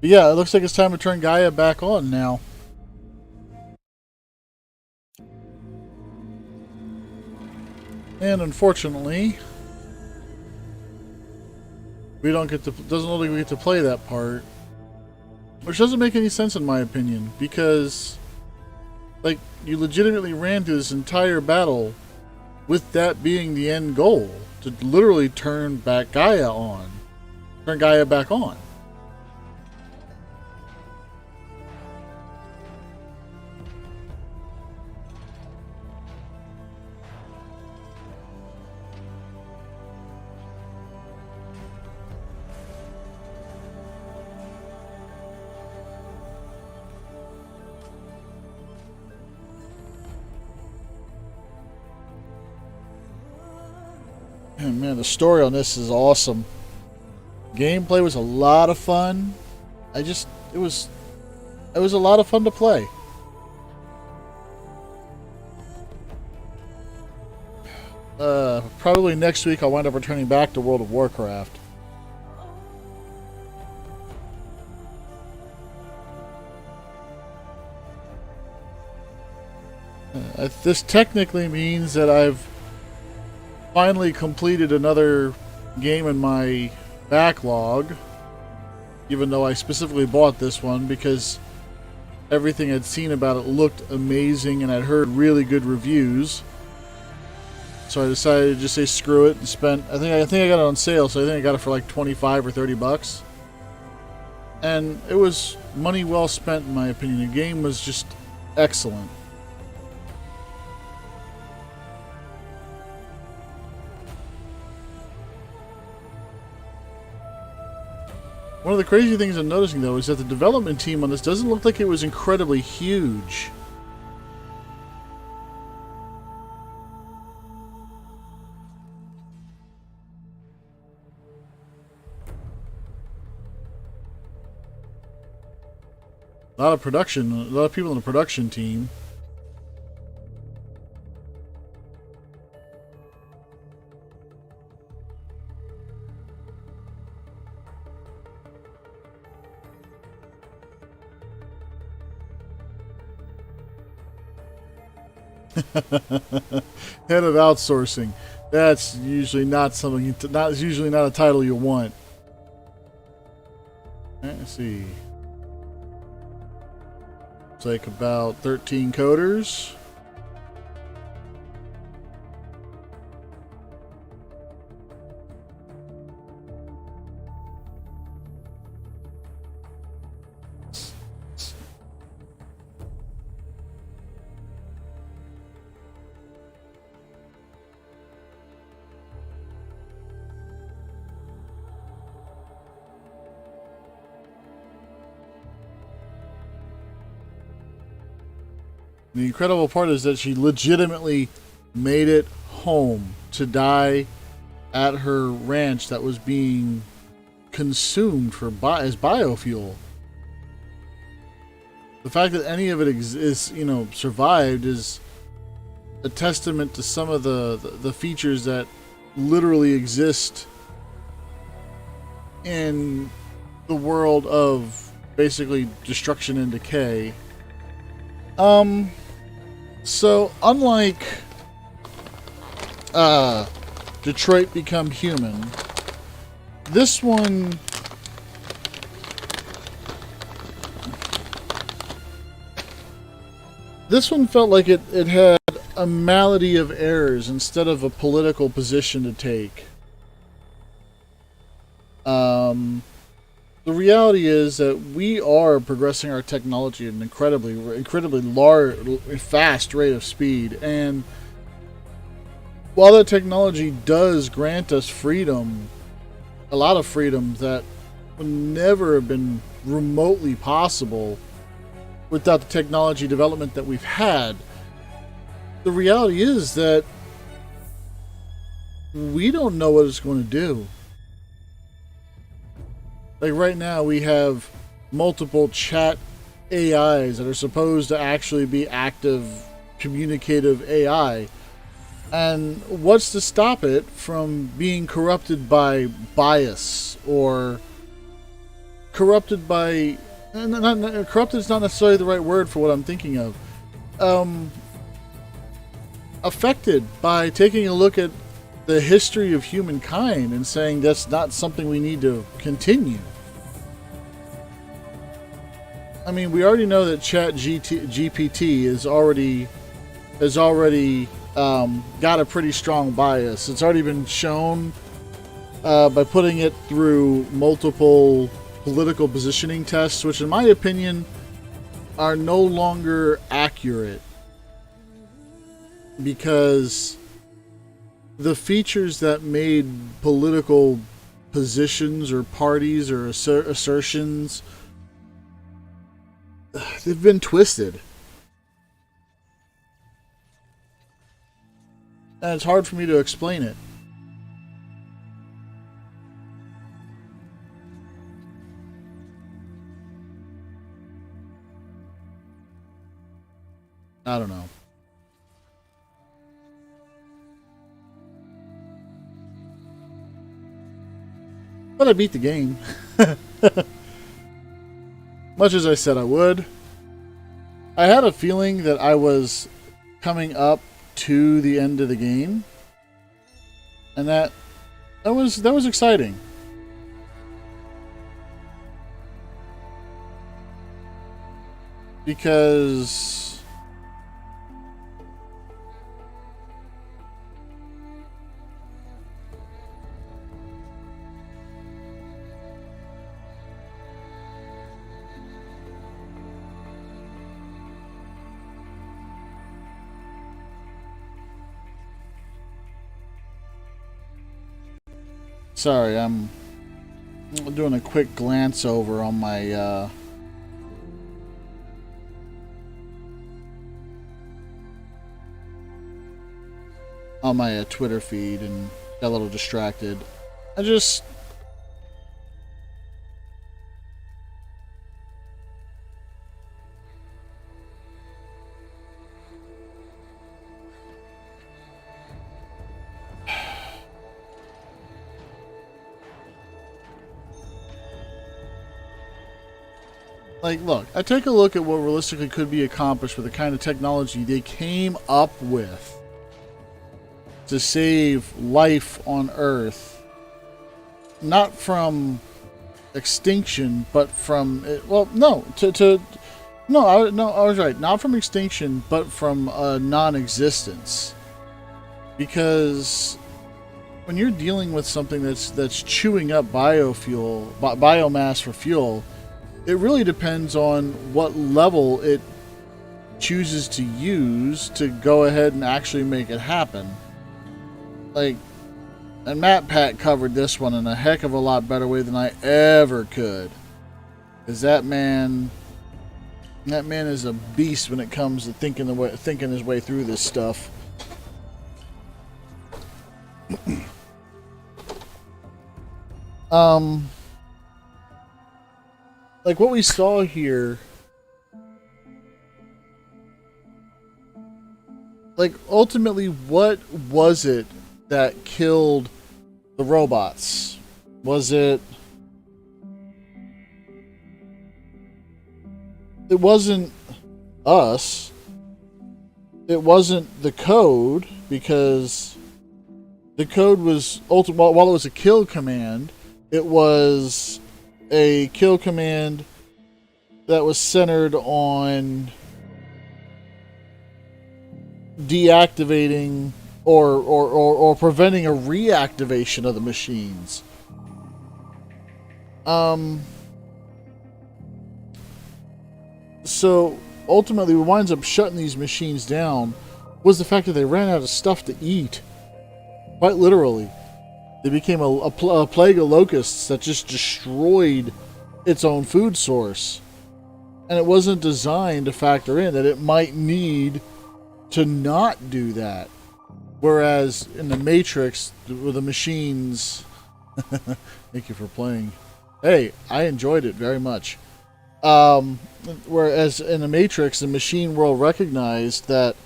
But yeah, it looks like it's time to turn Gaia back on now. And unfortunately, we don't get to, doesn't look like we get to play that part. Which doesn't make any sense in my opinion, because like, you legitimately ran through this entire battle with that being the end goal, to literally turn back Gaia on. Turn Gaia back on. And man, the story on this is awesome. Gameplay was a lot of fun. It was a lot of fun to play. Probably next week I'll wind up returning back to World of Warcraft. This technically means that I've finally completed another game in my backlog, even though I specifically bought this one because everything I'd seen about it looked amazing and I'd heard really good reviews. So I decided to just say screw it and spent, I think I got it on sale, so I think I got it for like 25 or 30 bucks. And it was money well spent in my opinion. The game was just excellent. One of the crazy things I'm noticing, though, is that the development team on this doesn't look like it was incredibly huge. A lot of production, a lot of people on the production team. Head of outsourcing. That's usually not something. Usually not a title you want. Let's see. It's like about 13 coders. The incredible part is that she legitimately made it home to die at her ranch that was being consumed for as biofuel. The fact that any of it is survived is a testament to some of the features that literally exist in the world of basically destruction and decay. So unlike Detroit Become Human, this one felt like it had a malady of errors instead of a political position to take. The reality is that we are progressing our technology at an incredibly large, fast rate of speed, and while that technology does grant us freedom, a lot of freedom that would never have been remotely possible without the technology development that we've had, the reality is that we don't know what it's going to do. Like right now, we have multiple chat AIs that are supposed to actually be active, communicative AI. And what's to stop it from being corrupted by bias or corrupted by... corrupted is not necessarily the right word for what I'm thinking of. Affected by taking a look at the history of humankind and saying that's not something we need to continue. I mean, we already know that GPT has already got a pretty strong bias. It's already been shown by putting it through multiple political positioning tests, which in my opinion are no longer accurate, because the features that made political positions or parties or assertions, they've been twisted. And it's hard for me to explain it. I don't know. But I beat the game. Much as I said I would. I had a feeling that I was coming up to the end of the game. And that was exciting. Because sorry, I'm I'm doing a quick glance over on my Twitter feed and got a little distracted. I just like, look, I take a look at what realistically could be accomplished with the kind of technology they came up with to save life on Earth, not from extinction, but from I was right, not from extinction, but from non-existence. Because when you're dealing with something that's chewing up biomass for fuel, it really depends on what level it chooses to use to go ahead and actually make it happen. Like, and Matt Pat covered this one in a heck of a lot better way than I ever could. Because that man is a beast when it comes to thinking his way through this stuff. Like what we saw here, like ultimately, what was it that killed the robots? Was it? It wasn't us. It wasn't the code, because the code was ultimately, while it was a kill command, it was a kill command that was centered on deactivating or preventing a reactivation of the machines. So ultimately what winds up shutting these machines down was the fact that they ran out of stuff to eat. Quite literally. They became a plague of locusts that just destroyed its own food source. And it wasn't designed to factor in that it might need to not do that. Whereas in the Matrix, with the machines... Thank you for playing. Hey, I enjoyed it very much. Whereas in the Matrix, the machine world recognized that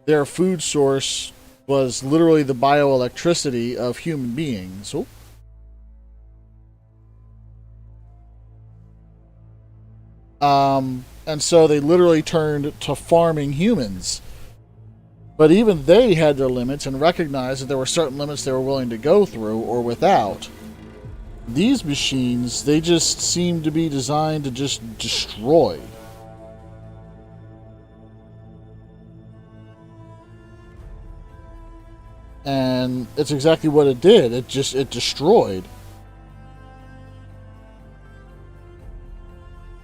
their food source was literally the bioelectricity of human beings. Oh. And so they literally turned to farming humans. But even they had their limits and recognized that there were certain limits they were willing to go through or without. These machines, they just seem to be designed to just destroy. And it's exactly what it did. It destroyed.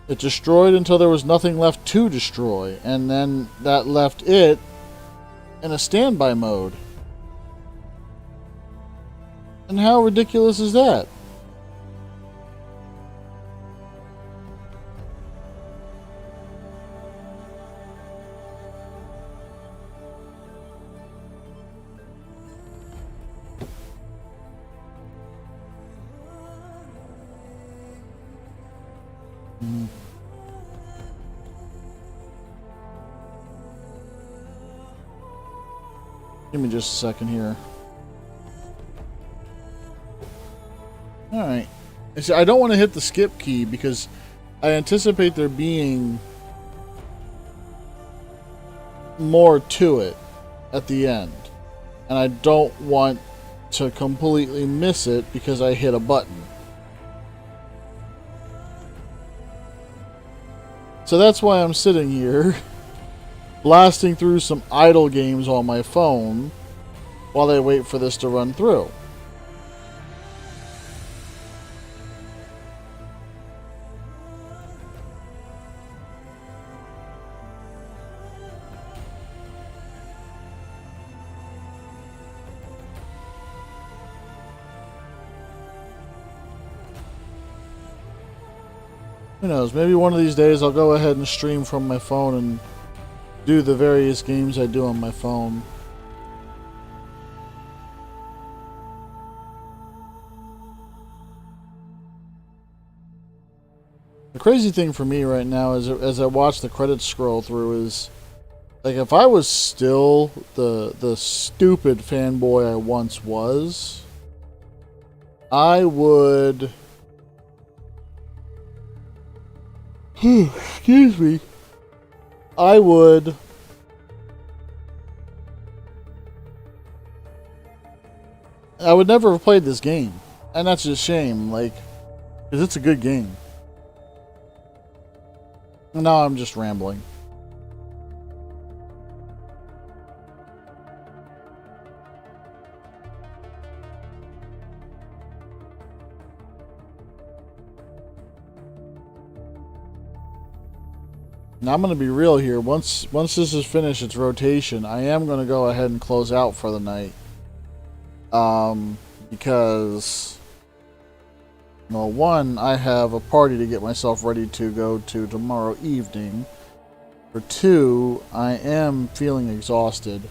It destroyed until there was nothing left to destroy. And then that left it in a standby mode. And how ridiculous is that? Give me just a second here. Alright. I don't want to hit the skip key because I anticipate there being more to it at the end. And I don't want to completely miss it because I hit a button. So that's why I'm sitting here blasting through some idle games on my phone while I wait for this to run through. Who knows? Maybe one of these days I'll go ahead and stream from my phone and do the various games I do on my phone. The crazy thing for me right now is, as I watch the credits scroll through, is like, if I was still the stupid fanboy I once was, I would excuse me, I would never have played this game, and that's a shame, like, because it's a good game. Now I'm just rambling. Now I'm going to be real here. Once this is finished, its rotation, I am going to go ahead and close out for the night. Because, well, one, I have a party to get myself ready to go to tomorrow evening. For two, I am feeling exhausted.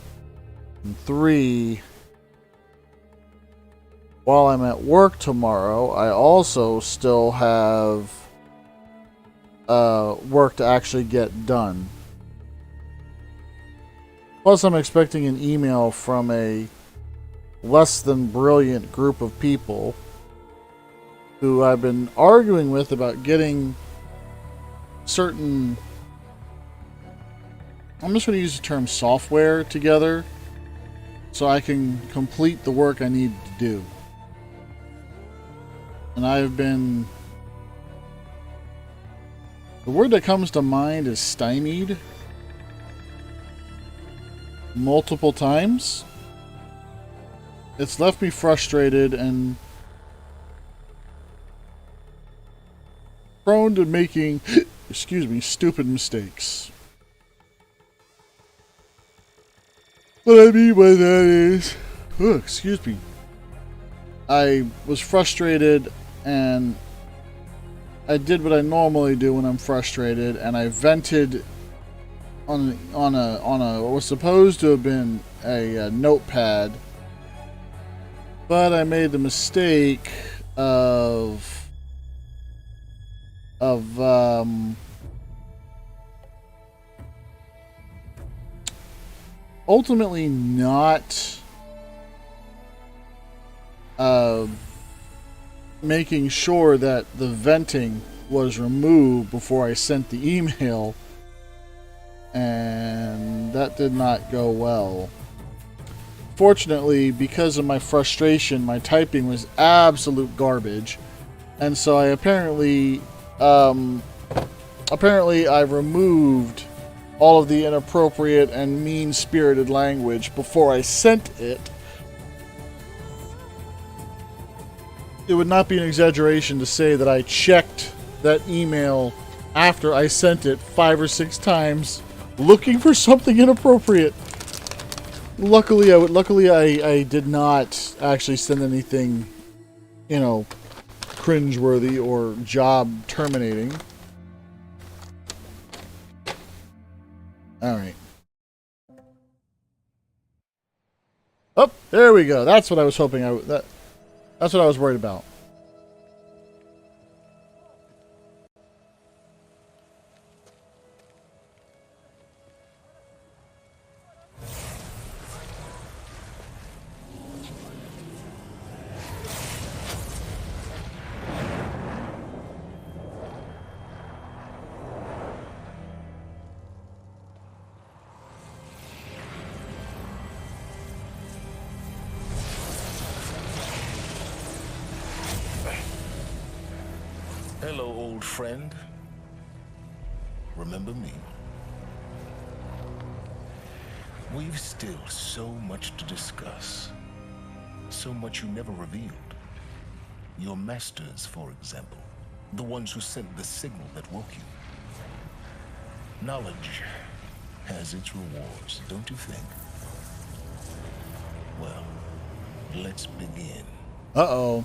And three, while I'm at work tomorrow, I also still have work to actually get done. Plus, I'm expecting an email from a less than brilliant group of people who I've been arguing with about getting certain, I'm just going to use the term software together so I can complete the work I need to do. And I've been, the word that comes to mind is stymied multiple times. It's left me frustrated and prone to making, excuse me, stupid mistakes. What I mean by that is, excuse me, I was frustrated and I did what I normally do when I'm frustrated, and I vented on what was supposed to have been a notepad, but I made the mistake of ultimately not making sure that the venting was removed before I sent the email, and that did not go well. Fortunately, because of my frustration, my typing was absolute garbage, and so I apparently I removed all of the inappropriate and mean-spirited language before I sent it. It would not be an exaggeration to say that I checked that email after I sent it 5 or 6 times, looking for something inappropriate. Luckily, I did not actually send anything, you know, cringeworthy or job terminating. All right. Oh, there we go. That's what I was hoping that's what I was worried about. Hello, old friend. Remember me? We've still so much to discuss. So much you never revealed. Your masters, for example. The ones who sent the signal that woke you. Knowledge has its rewards, don't you think? Well, let's begin. Uh-oh.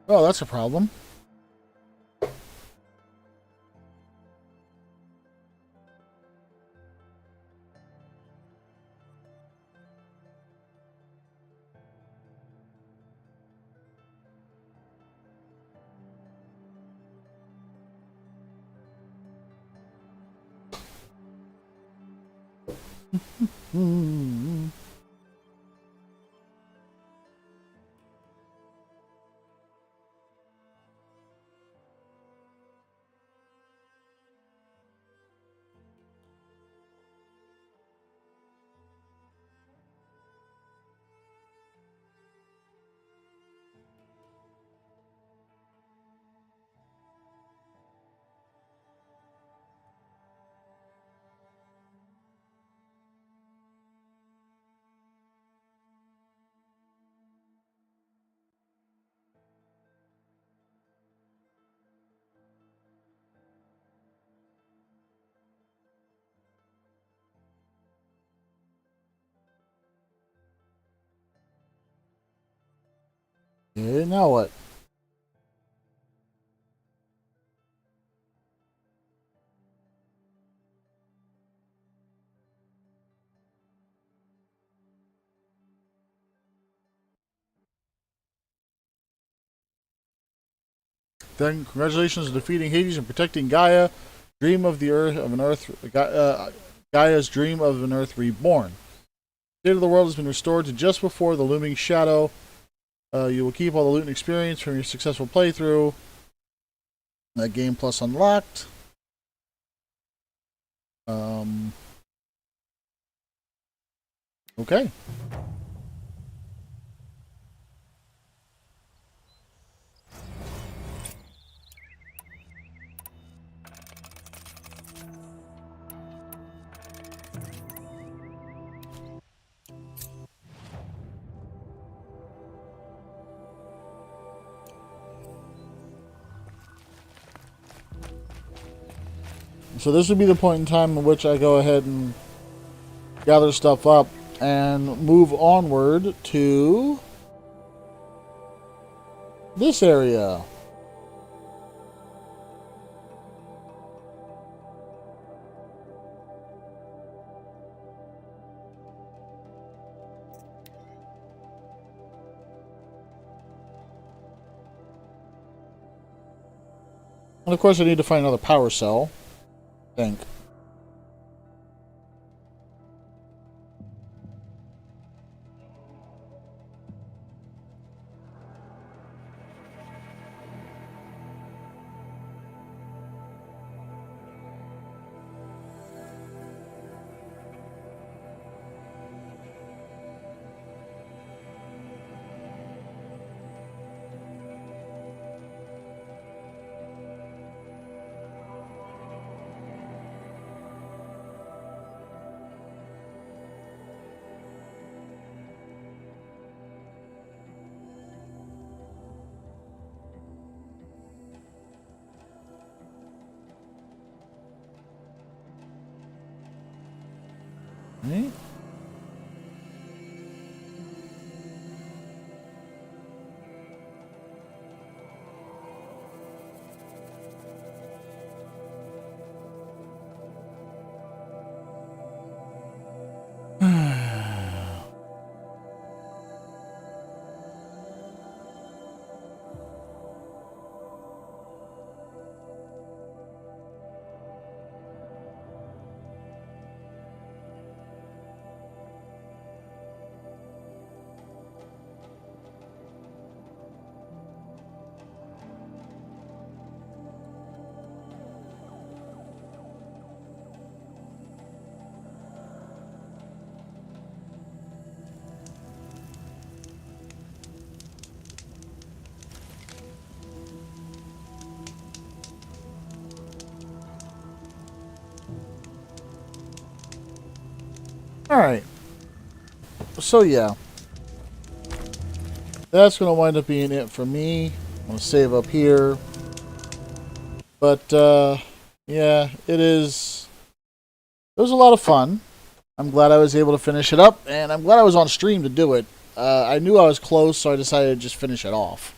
Oh, that's a problem. Okay, now what? Then congratulations on defeating Hades and protecting Gaia, dream of the Earth of an Earth, Gaia's dream of an Earth reborn. The state of the world has been restored to just before the looming shadow. You will keep all the loot and experience from your successful playthrough. Game Plus unlocked. Okay. So this would be the point in time in which I go ahead and gather stuff up and move onward to this area. And of course I need to find another power cell. I think. Right. Alright. So yeah. That's going to wind up being it for me. I'm going to save up here. But, yeah, it is... It was a lot of fun. I'm glad I was able to finish it up, and I'm glad I was on stream to do it. I knew I was close, so I decided to just finish it off.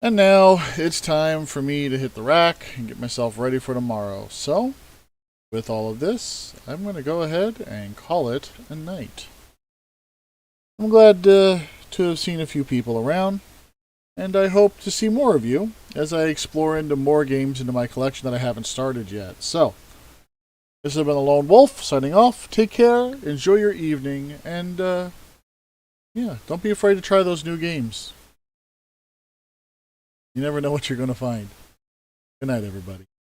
And now it's time for me to hit the rack and get myself ready for tomorrow. So, with all of this, I'm going to go ahead and call it a night. I'm glad to have seen a few people around, and I hope to see more of you as I explore into more games into my collection that I haven't started yet. So, this has been the Lone Wolf, signing off. Take care, enjoy your evening, and yeah, don't be afraid to try those new games. You never know what you're going to find. Good night, everybody.